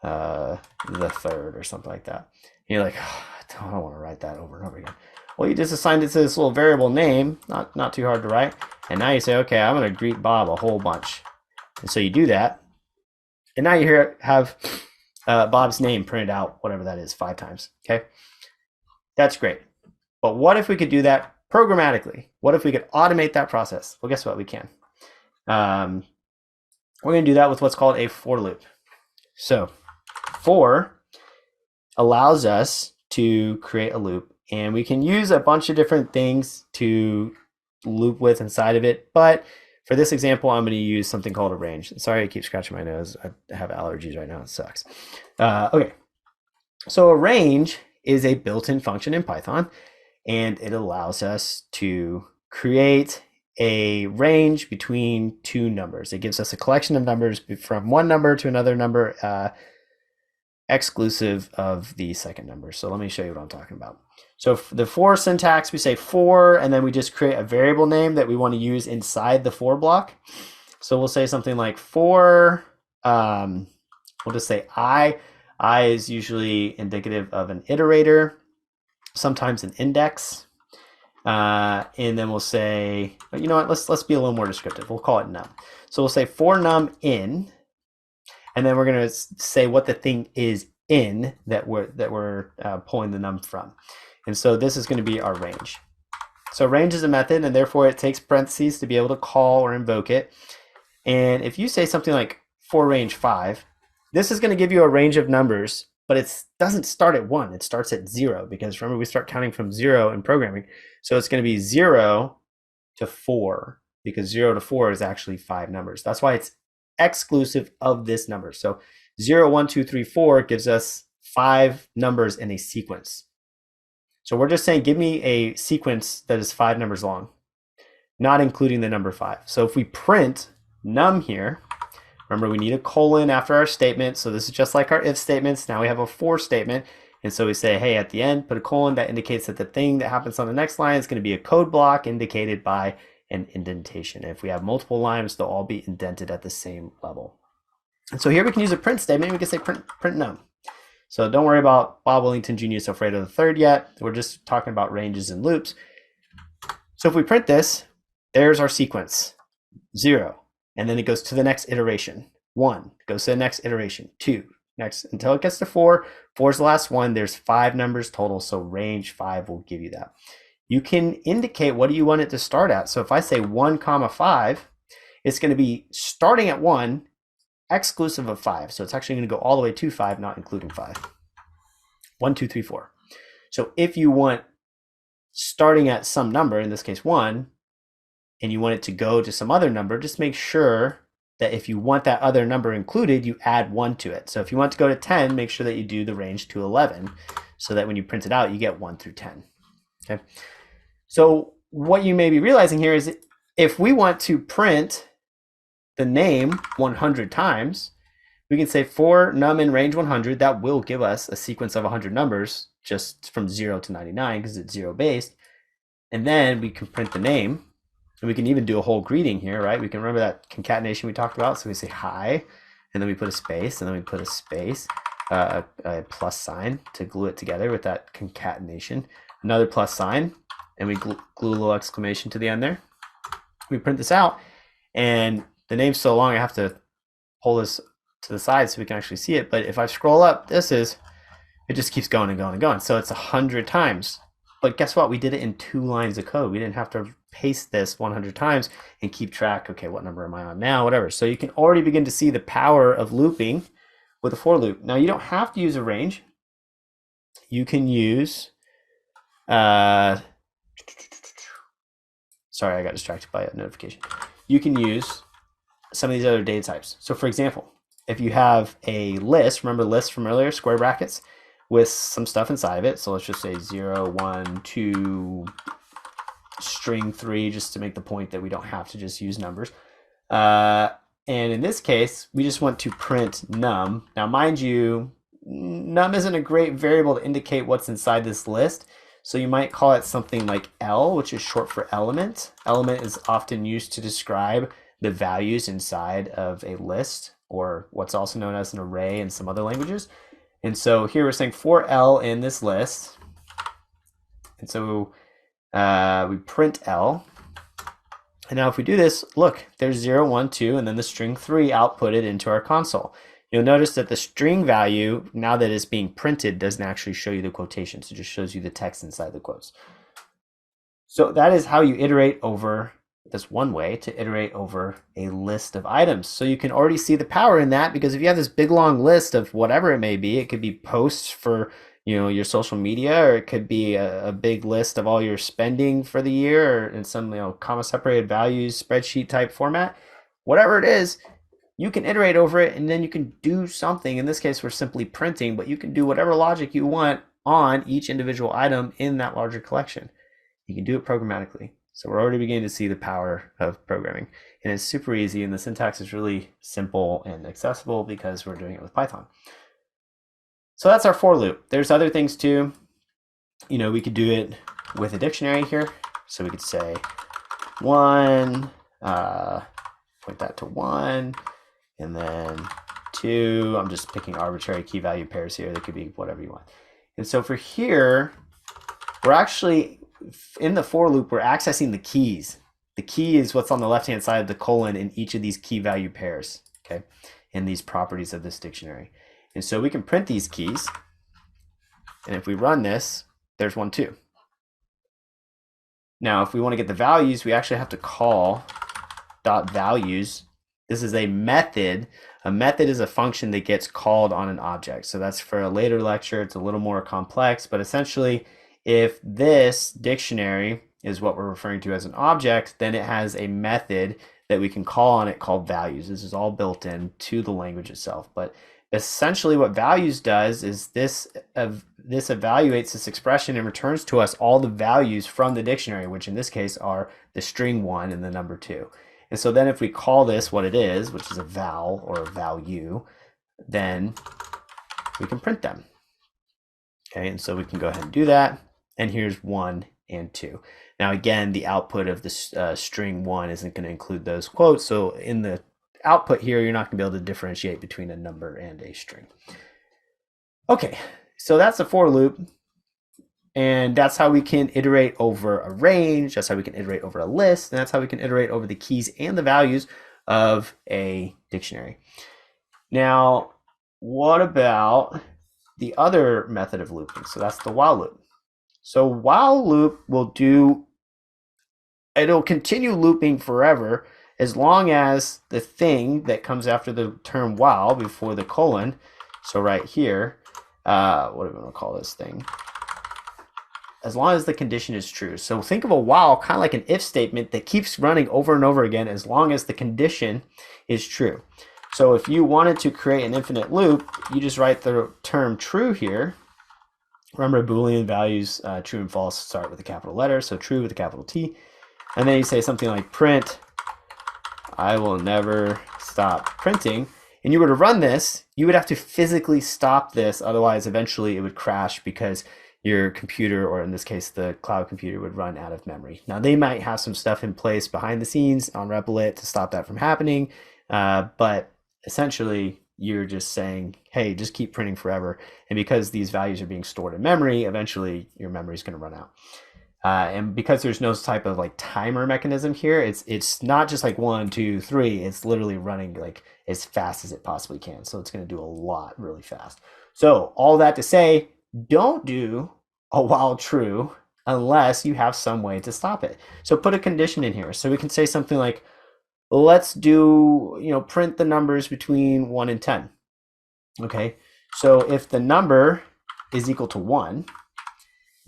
the third or something like that. And you're like, oh, I don't want to write that over and over again. Well, you just assigned it to this little variable name, not too hard to write. And now you say, okay, I'm going to greet Bob a whole bunch. And so you do that. And now you have Bob's name printed out, whatever that is, 5 times. Okay, that's great. But what if we could do that programmatically? What if we could automate that process? Well, guess what? We can. We're going to do that with what's called a for loop. So for allows us to create a loop, and we can use a bunch of different things to loop with inside of it. But for this example, I'm going to use something called a range. Sorry, I keep scratching my nose. I have allergies right now. It sucks. Okay, so a range is a built-in function in Python, and it allows us to create a range between 2 numbers. It gives us a collection of numbers from one number to another number, exclusive of the second number. So let me show you what I'm talking about. So for the for syntax, we say for, and then we just create a variable name that we want to use inside the for block. So we'll say something like for, we'll just say I. I is usually indicative of an iterator, sometimes an index. And then we'll say, you know what, let's be a little more descriptive. We'll call it num. So we'll say for num in, and then we're going to say what the thing is in that we're pulling the num from. And so this is going to be our range. So range is a method, and therefore it takes parentheses to be able to call or invoke it. And if you say something like for range 5, this is going to give you a range of numbers, but it doesn't start at 1. It starts at 0, because remember, we start counting from 0 in programming. So it's going to be 0 to 4, because 0 to 4 is actually 5 numbers. That's why it's exclusive of this number. So 0, 1, 2, 3, 4 gives us 5 numbers in a sequence. So we're just saying, give me a sequence that is 5 numbers long, not including the number 5. So if we print num here, remember, we need a colon after our statement. So this is just like our if statements. Now we have a for statement. And so we say, hey, at the end, put a colon. That indicates that the thing that happens on the next line is going to be a code block indicated by an indentation. And if we have multiple lines, they'll all be indented at the same level. And so here we can use a print statement. We can say print num. So don't worry about Bob Willington Jr. Alfredo III yet. We're just talking about ranges and loops. So if we print this, there's our sequence, 0. And then it goes to the next iteration, 1. Goes to the next iteration, 2. Next, until it gets to 4. 4 is the last one. There's 5 numbers total, so range 5 will give you that. You can indicate what do you want it to start at. So if I say 1, 5, it's going to be starting at 1, exclusive of 5. So it's actually going to go all the way to 5, not including 5. 1, 2, 3, 4. So if you want starting at some number, in this case 1, and you want it to go to some other number, just make sure that if you want that other number included, you add 1 to it. So if you want to go to 10, make sure that you do the range to 11, so that when you print it out, you get 1 through 10. Okay. So what you may be realizing here is, if we want to print the name 100 times, we can say for num in range 100. That will give us a sequence of 100 numbers, just from 0 to 99, because it's 0 based. And then we can print the name. And we can even do a whole greeting here, right? We can remember that concatenation we talked about. So we say hi, and then we put a space, and then we put a space, a plus sign to glue it together with that concatenation. Another plus sign, and we glue a little exclamation to the end there. We print this out, and the name's so long I have to pull this to the side so we can actually see it. But if I scroll up, it just keeps going and going and going. So it's 100 times. But guess what? We did it in 2 lines of code. We didn't have to paste this 100 times and keep track. Okay, what number am I on now? Whatever. So you can already begin to see the power of looping with a for loop. Now, you don't have to use a range. You can use, sorry, I got distracted by a notification. You can use some of these other data types. So for example, if you have a list, remember lists from earlier, square brackets, with some stuff inside of it. So let's just say 0, 1, 2, string 3, just to make the point that we don't have to just use numbers. And in this case, we just want to print num. Now, mind you, num isn't a great variable to indicate what's inside this list. So you might call it something like L, which is short for element. Element is often used to describe the values inside of a list, or what's also known as an array in some other languages. And so here we're saying for L in this list. And so we print L. And now if we do this, look, there's 0, 1, 2, and then the string 3 outputted into our console. You'll notice that the string value, now that it's being printed, doesn't actually show you the quotations. It just shows you the text inside the quotes. So that is how you iterate over, that's one way to iterate over a list of items. So you can already see the power in that, because if you have this big long list of whatever it may be, it could be posts for your social media, or it could be a big list of all your spending for the year, or in some comma separated values spreadsheet type format. Whatever it is, you can iterate over it, and then you can do something. In this case, we're simply printing, but you can do whatever logic you want on each individual item in that larger collection. You can do it programmatically. So we're already beginning to see the power of programming, and it's super easy, and the syntax is really simple and accessible because we're doing it with Python. So that's our for loop. There's other things too. We could do it with a dictionary here. So we could say 1, point that to 1, and then 2. I'm just picking arbitrary key value pairs here. They could be whatever you want. And so for here, we're actually, in the for loop, we're accessing the keys. The key is what's on the left-hand side of the colon in each of these key value pairs, okay, in these properties of this dictionary. And so we can print these keys, and if we run this, there's 1, 2. Now, if we want to get the values, we actually have to call .values This is a method. A method is a function that gets called on an object. So that's for a later lecture. It's a little more complex, but essentially, if this dictionary is what we're referring to as an object, then it has a method that we can call on it called values. This is all built into the language itself. But essentially what values does is this evaluates this expression and returns to us all the values from the dictionary, which in this case are the string 1 and the number 2. And so then if we call this what it is, which is a val or a value, then we can print them. Okay, and so we can go ahead and do that. And here's 1 and 2. Now again, the output of the string 1 isn't going to include those quotes. So in the output here, you're not going to be able to differentiate between a number and a string. Okay, so that's a for loop. And that's how we can iterate over a range. That's how we can iterate over a list. And that's how we can iterate over the keys and the values of a dictionary. Now, what about the other method of looping? So that's the while loop. So while loop it'll continue looping forever as long as the thing that comes after the term while before the colon. So right here, what do we want to call this thing? As long as the condition is true. So think of a while kind of like an if statement that keeps running over and over again as long as the condition is true. So if you wanted to create an infinite loop, you just write the term true here. Remember, Boolean values, true and false, start with a capital letter, so true with a capital T. And then you say something like print, I will never stop printing. And you were to run this, you would have to physically stop this, otherwise eventually it would crash because your computer, or in this case, the cloud computer, would run out of memory. Now, they might have some stuff in place behind the scenes on Replit to stop that from happening, but essentially, you're just saying, hey, just keep printing forever. And because these values are being stored in memory, eventually your memory is going to run out. And because there's no type of like timer mechanism here, it's not just like 1, 2, 3. It's literally running like as fast as it possibly can. So it's going to do a lot really fast. So all that to say, don't do a while true unless you have some way to stop it. So put a condition in here. So we can say something like, let's do, print the numbers between 1 and 10. Okay, so if the number is equal to 1,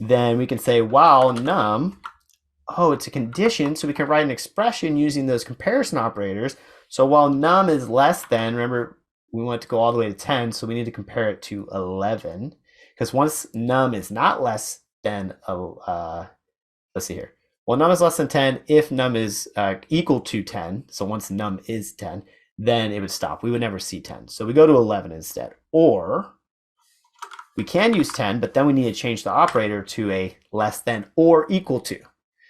then we can say while num, it's a condition, so we can write an expression using those comparison operators. So while num is less than, remember, we want to go all the way to 10, so we need to compare it to 11. Because once num is not less than, let's see here. Well, num is less than 10 if num is equal to 10. So once num is 10, then it would stop. We would never see 10. So we go to 11 instead. Or we can use 10, but then we need to change the operator to a less than or equal to.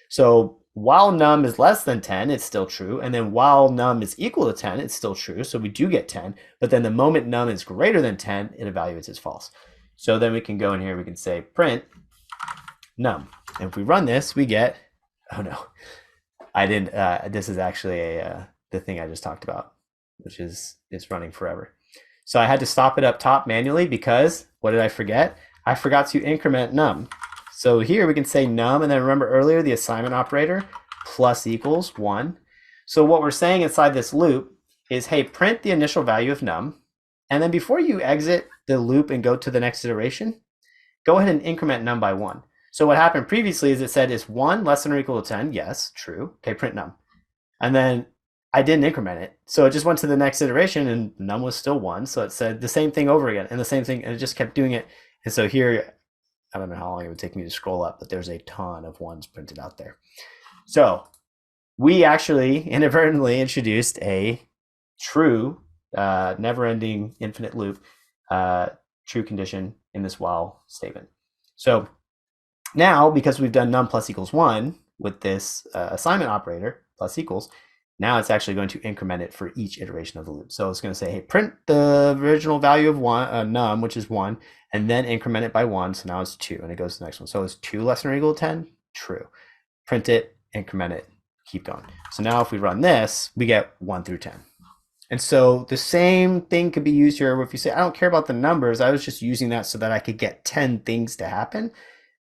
So while num is less than 10, it's still true. And then while num is equal to 10, it's still true. So we do get 10. But then the moment num is greater than 10, it evaluates as false. So then we can go in here, we can say print num. And if we run this, we get, oh no, I didn't, this is actually the thing I just talked about, which is it's running forever. So I had to stop it up top manually because, what did I forget? I forgot to increment num. So here we can say num, and then remember earlier the assignment operator, plus equals 1. So what we're saying inside this loop is, hey, print the initial value of num, and then before you exit the loop and go to the next iteration, go ahead and increment num by 1. So what happened previously is it said, is 1 less than or equal to 10? Yes, true. Okay, print num. And then I didn't increment it. So it just went to the next iteration and num was still 1. So it said the same thing over again and the same thing, and it just kept doing it. And so here, I don't know how long it would take me to scroll up, but there's a ton of 1s printed out there. So we actually inadvertently introduced a true, never-ending infinite loop, true condition in this while statement. So now, because we've done num plus equals 1 with this assignment operator, plus equals, now it's actually going to increment it for each iteration of the loop. So it's going to say, hey, print the original value of num, which is 1, and then increment it by 1. So now it's 2, and it goes to the next one. So is 2 less than or equal to 10? True. Print it, increment it, keep going. So now if we run this, we get 1 through 10. And so the same thing could be used here. If you say, I don't care about the numbers, I was just using that so that I could get 10 things to happen.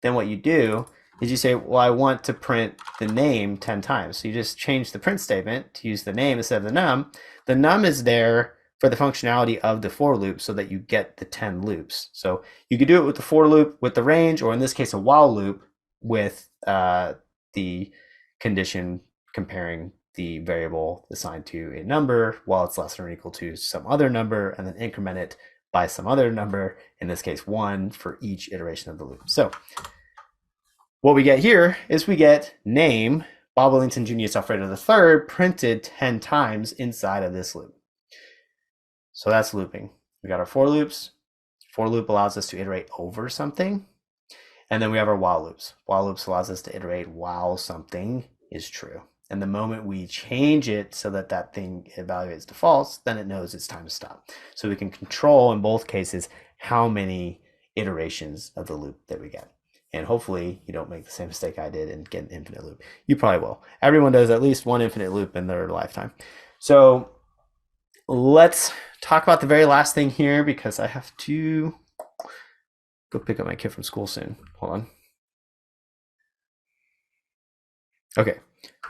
Then what you do is you say, well, I want to print the name 10 times. So you just change the print statement to use the name instead of the num. The num is there for the functionality of the for loop so that you get the 10 loops. So you could do it with the for loop with the range, or in this case, a while loop with the condition comparing the variable assigned to a number while it's less than or equal to some other number, and then increment it by some other number, in this case 1, for each iteration of the loop. So what we get here is we get name Bob Wellington Jr. Alfredo III printed 10 times inside of this loop. So that's looping. We got our for loops. For loop allows us to iterate over something. And then we have our while loops. While loops allows us to iterate while something is true. And the moment we change it so that that thing evaluates to false, then it knows it's time to stop. So we can control in both cases how many iterations of the loop that we get. And hopefully you don't make the same mistake I did and get an infinite loop. You probably will. Everyone does at least one infinite loop in their lifetime. So let's talk about the very last thing here, because I have to go pick up my kid from school soon. Hold on. Okay,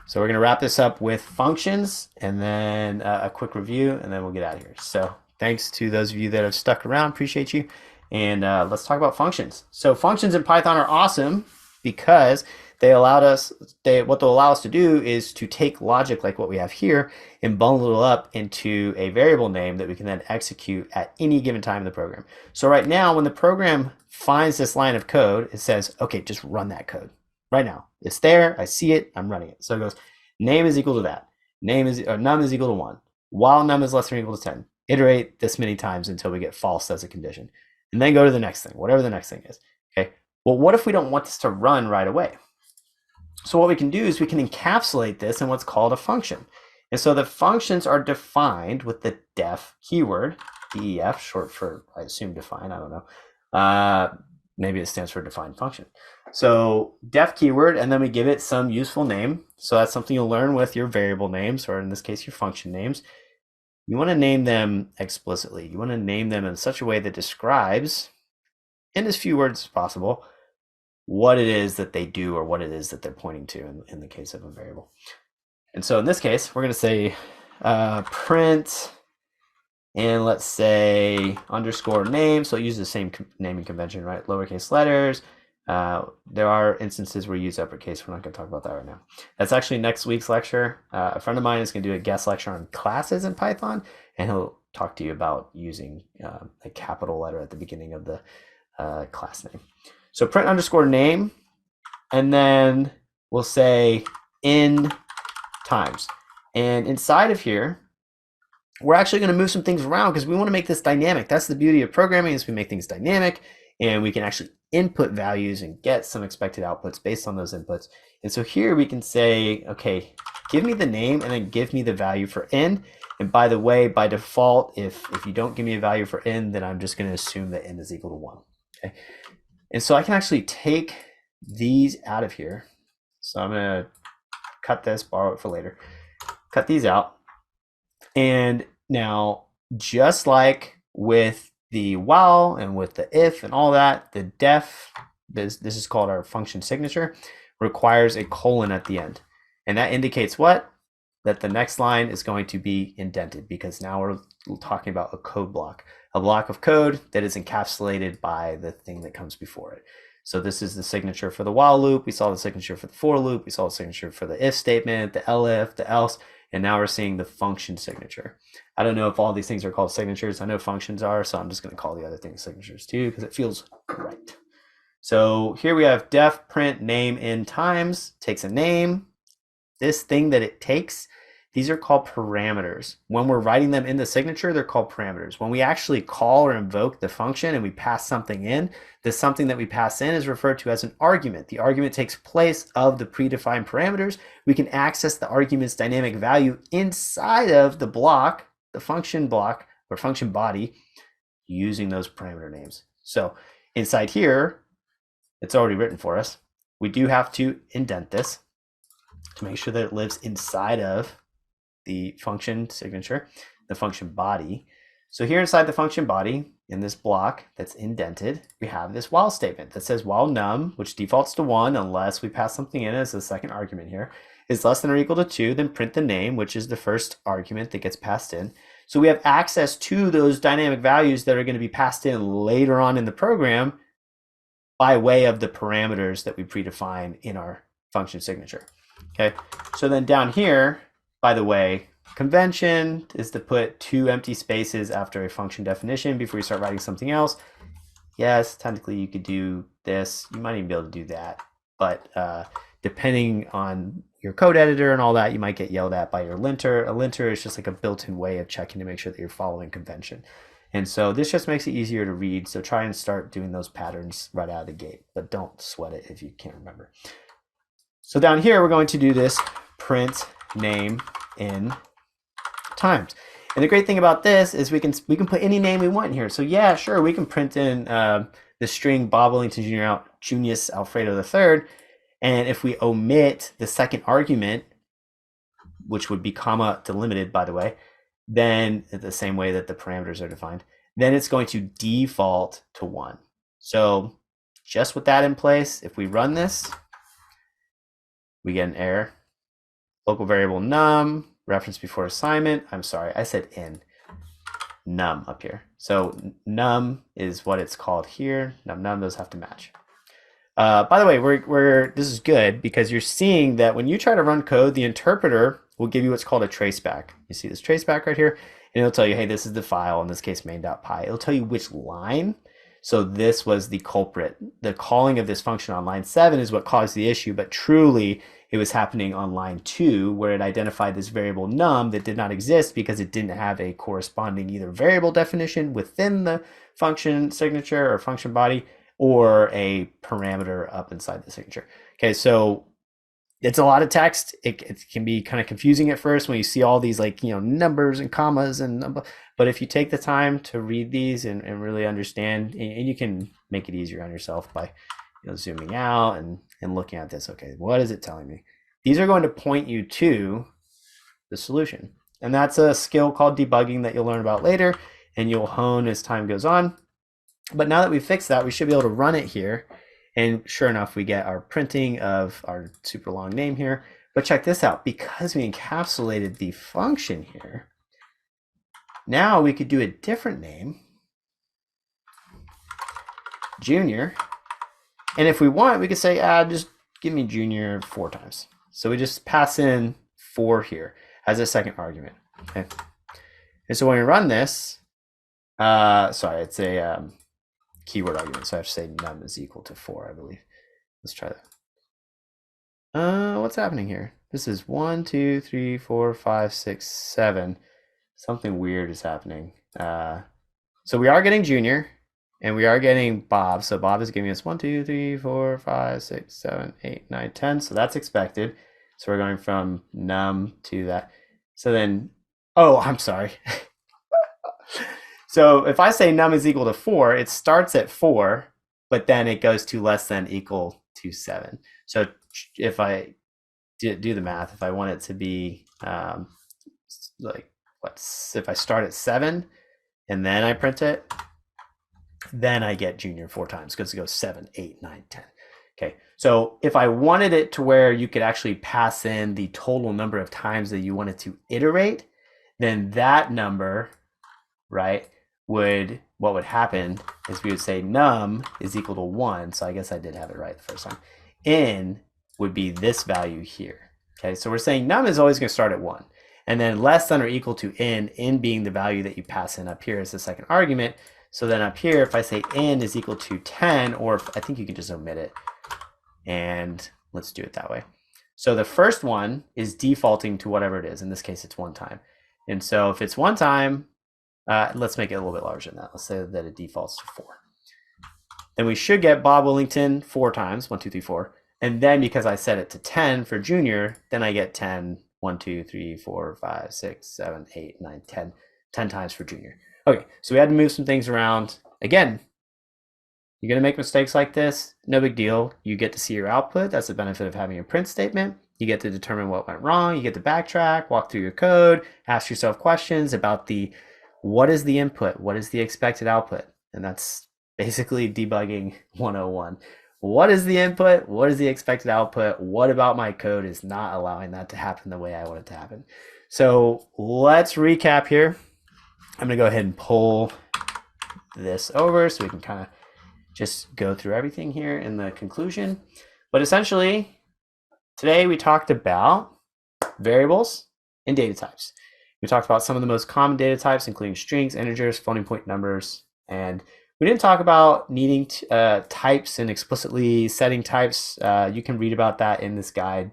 so we're going to wrap this up with functions and then a quick review, and then we'll get out of here. So thanks to those of you that have stuck around. Appreciate you. And let's talk about functions. So functions in Python are awesome because they allowed us, what they'll allow us to do is to take logic like what we have here and bundle it up into a variable name that we can then execute at any given time in the program. So right now, when the program finds this line of code, it says, okay, just run that code right now. It's there, I see it, I'm running it. So it goes, name is equal to that. Num is equal to 1. While num is less than or equal to 10. Iterate this many times until we get false as a condition. And then go to the next thing, whatever the next thing is. Okay. Well, what if we don't want this to run right away? So what we can do is we can encapsulate this in what's called a function. And so the functions are defined with the def keyword, def, short for, I assume, define, I don't know. Maybe it stands for defined function. So def keyword, and then we give it some useful name. So that's something you'll learn with your variable names, or in this case, your function names. You want to name them explicitly. You want to name them in such a way that describes, in as few words as possible, what it is that they do or what it is that they're pointing to in the case of a variable. And so in this case, we're going to say print, and let's say underscore name. So it uses the same naming convention, right? Lowercase letters. There are instances where you use uppercase. We're not going to talk about that right now. That's actually next week's lecture. A friend of mine is going to do a guest lecture on classes in Python, and he'll talk to you about using a capital letter at the beginning of the class name. So print underscore name, and then we'll say in times. And inside of here, we're actually going to move some things around because we want to make this dynamic. That's the beauty of programming, is we make things dynamic, and we can actually input values and get some expected outputs based on those inputs. And so here we can say, okay, give me the name and then give me the value for n. And by the way, by default, if you don't give me a value for n, then I'm just going to assume that n is equal to 1. Okay. And so I can actually take these out of here. So I'm going to cut this, borrow it for later. Cut these out. And now, just like with the while and with the if and all that, the def, this is called our function signature, requires a colon at the end. And that indicates what? That the next line is going to be indented, because now we're talking about a code block, a block of code that is encapsulated by the thing that comes before it. So this is the signature for the while loop. We saw the signature for the for loop. We saw the signature for the if statement, the elif, the else, and now we're seeing the function signature. I don't know if all these things are called signatures. I know functions are, so I'm just going to call the other things signatures too, because it feels right. So here we have def print name in times, takes a name. This thing that it takes, these are called parameters. When we're writing them in the signature, they're called parameters. When we actually call or invoke the function and we pass something in, the something that we pass in is referred to as an argument. The argument takes place of the predefined parameters. We can access the argument's dynamic value inside of the block, the function block or function body, using those parameter names. So inside here, it's already written for us. We do have to indent this to make sure that it lives inside of the function signature, the function body. So here inside the function body, in this block that's indented, we have this while statement that says while num, which defaults to 1 unless we pass something in as a second argument here, is less than or equal to 2, then print the name, which is the first argument that gets passed in. So we have access to those dynamic values that are going to be passed in later on in the program by way of the parameters that we predefine in our function signature. Okay, so then down here, by the way, convention is to put 2 empty spaces after a function definition before you start writing something else. Yes, technically you could do this. You might even be able to do that. But depending on your code editor and all that, you might get yelled at by your linter. A linter is just like a built-in way of checking to make sure that you're following convention. And so this just makes it easier to read. So try and start doing those patterns right out of the gate, but don't sweat it if you can't remember. So down here, we're going to do this print name in times. And the great thing about this is we can put any name we want in here. So yeah, sure, we can print in the string Bob Wellington Jr. Junius Alfredo III. And if we omit the second argument, which would be comma delimited, by the way, then the same way that the parameters are defined, then it's going to default to 1. So just with that in place, if we run this, we get an error. Local variable num, reference before assignment. I'm sorry, I said in. Num up here. So num is what it's called here. Num, those have to match. By the way, this is good because you're seeing that when you try to run code, the interpreter will give you what's called a traceback. You see this traceback right here, and it'll tell you, hey, this is the file, in this case, main.py. It'll tell you which line. So this was the culprit. The calling of this function on line 7 is what caused the issue, but truly it was happening on line 2 where it identified this variable num that did not exist because it didn't have a corresponding either variable definition within the function signature or function body or a parameter up inside the signature. Okay, so it's a lot of text. It can be kind of confusing at first when you see all these numbers and commas but if you take the time to read these and really understand, and you can make it easier on yourself by zooming out and looking at this. Okay, what is it telling me? These are going to point you to the solution, and that's a skill called debugging that you'll learn about later and you'll hone as time goes on. But now that we've fixed that, we should be able to run it here. And sure enough, we get our printing of our super long name here. But check this out, because we encapsulated the function here, now we could do a different name, Junior. And if we want, we could say, just give me Junior 4 times. So we just pass in 4 here as a second argument. Okay. And so when we run this, sorry, it's a keyword argument, so I have to say num is equal to 4, I believe. Let's try that. What's happening here? This is 1, 2, 3, 4, 5, 6, 7. Something weird is happening. So we are getting Junior, and we are getting Bob. So Bob is giving us 1, 2, 3, 4, 5, 6, 7, 8, 9, 10. So that's expected. So we're going from num to that. So then, oh, I'm sorry. So if I say num is equal to 4, it starts at 4, but then it goes to less than equal to 7. So if I do the math, if I want it to be if I start at 7 and then I print it, then I get Junior 4 times because it goes 7, 8, 9, 10. Okay, so if I wanted it to where you could actually pass in the total number of times that you wanted to iterate, then that number, right, what would happen is we would say num is equal to 1. So I guess I did have it right the first time. N would be this value here. Okay, so we're saying num is always going to start at 1. And then less than or equal to n being the value that you pass in up here as the second argument. So then up here, if I say n is equal to 10, or I think you can just omit it. And let's do it that way. So the first one is defaulting to whatever it is. In this case, it's 1 time. And so if it's 1 time, let's make it a little bit larger than that. Let's say that it defaults to 4. Then we should get Bob Wellington 4 times, 1, 2, 3, 4. And then because I set it to 10 for Junior, then I get 10, 1, 2, 3, 4, 5, 6, 7, 8, 9, 10, 10 times for Junior. Okay, so we had to move some things around. Again, you're going to make mistakes like this. No big deal. You get to see your output. That's the benefit of having a print statement. You get to determine what went wrong. You get to backtrack, walk through your code, ask yourself questions about what is the input? What is the expected output? And that's basically debugging 101. What is the input? What is the expected output? What about my code is not allowing that to happen the way I want it to happen? So let's recap here. I'm going to go ahead and pull this over so we can kind of just go through everything here in the conclusion. But essentially, today we talked about variables and data types. We talked about some of the most common data types, including strings, integers, floating point numbers, and we didn't talk about needing types and explicitly setting types. You can read about that in this guide,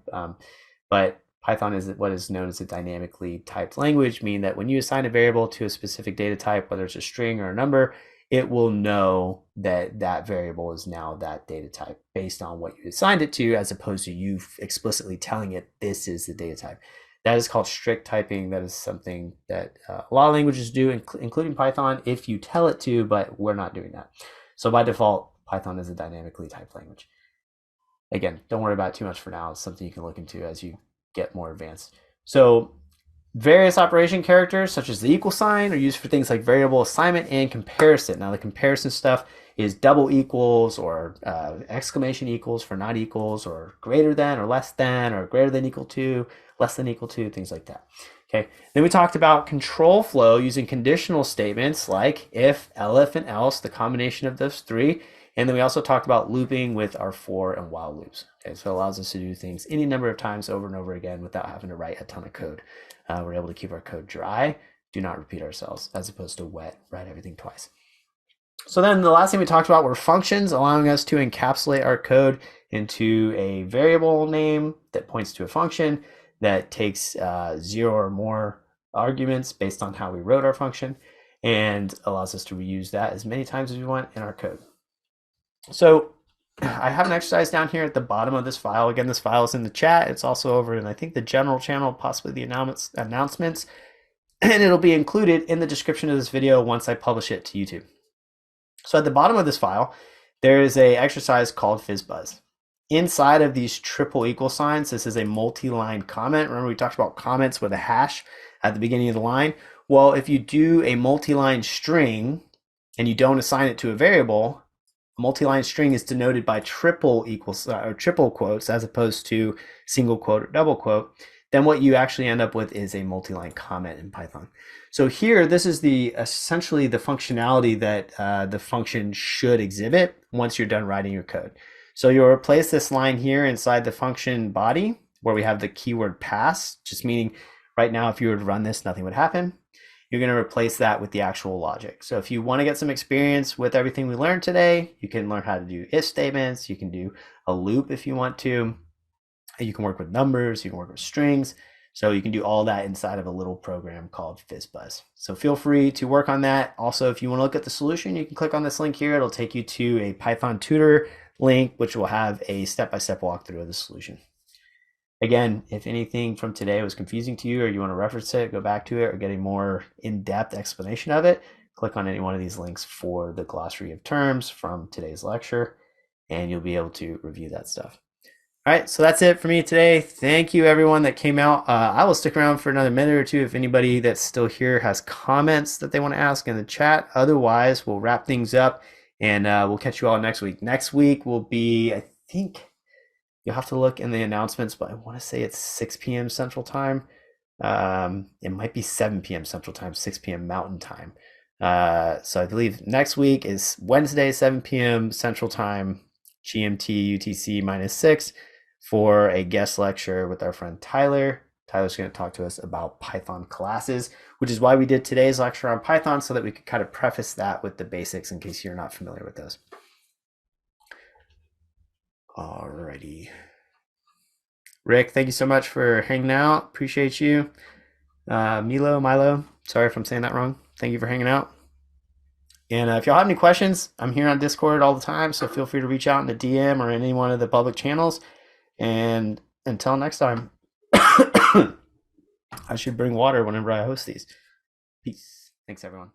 but Python is what is known as a dynamically typed language, meaning that when you assign a variable to a specific data type, whether it's a string or a number, it will know that that variable is now that data type based on what you assigned it to, as opposed to you explicitly telling it this is the data type. That is called strict typing. That is something that a lot of languages do, including Python, if you tell it to, but we're not doing that. So by default, Python is a dynamically typed language. Again, don't worry about it too much for now. It's something you can look into as you get more advanced. So various operation characters, such as the equal sign, are used for things like variable assignment and comparison. Now, the comparison stuff is double equals or exclamation equals for not equals, or greater than or less than, or greater than equal to, less than equal to, things like that. Okay. Then we talked about control flow using conditional statements like if, elif, and else, the combination of those three. And then we also talked about looping with our for and while loops. Okay, so it allows us to do things any number of times over and over again without having to write a ton of code. We're able to keep our code dry, do not repeat ourselves, as opposed to wet, write everything twice. So then the last thing we talked about were functions, allowing us to encapsulate our code into a variable name that points to a function that takes 0 or more arguments based on how we wrote our function, and allows us to reuse that as many times as we want in our code. So I have an exercise down here at the bottom of this file. Again, this file is in the chat. It's also over in, I think, the general channel, possibly the announcements, and it'll be included in the description of this video once I publish it to YouTube. So at the bottom of this file, there is an exercise called FizzBuzz. Inside of these triple equal signs, this is a multi-line comment. Remember, we talked about comments with a hash at the beginning of the line. Well, if you do a multi-line string and you don't assign it to a variable, a multi-line string is denoted by triple equals or triple quotes as opposed to single quote or double quote. Then what you actually end up with is a multi-line comment in Python. So here, this is essentially the functionality that the function should exhibit once you're done writing your code. So you'll replace this line here inside the function body where we have the keyword pass, just meaning right now if you were to run this, nothing would happen. You're going to replace that with the actual logic. So if you want to get some experience with everything we learned today, you can learn how to do if statements. You can do a loop if you want to. You can work with numbers. You can work with strings. So you can do all that inside of a little program called FizzBuzz. So feel free to work on that. Also, if you want to look at the solution, you can click on this link here. It'll take you to a Python tutor link, which will have a step-by-step walkthrough of the solution. Again, if anything from today was confusing to you or you want to reference it, go back to it, or get a more in-depth explanation of it, click on any one of these links for the glossary of terms from today's lecture, and you'll be able to review that stuff. All right, so that's it for me today. Thank you, everyone that came out. I will stick around for another minute or two if anybody that's still here has comments that they want to ask in the chat. Otherwise, we'll wrap things up, and we'll catch you all next week. Next week will be, I think, you'll have to look in the announcements, but I want to say it's 6 p.m. Central Time. It might be 7 p.m. Central Time, 6 p.m. Mountain Time. So I believe next week is Wednesday, 7 p.m. Central Time, GMT UTC -6 for a guest lecture with our friend Tyler. Tyler's going to talk to us about Python classes, which is why we did today's lecture on Python, so that we could kind of preface that with the basics in case you're not familiar with those. Alrighty. Rick, thank you so much for hanging out. Appreciate you. Milo, sorry if I'm saying that wrong. Thank you for hanging out. And if y'all have any questions, I'm here on Discord all the time, so feel free to reach out in the DM or any one of the public channels. And until next time, I should bring water whenever I host these. Peace. Thanks, everyone.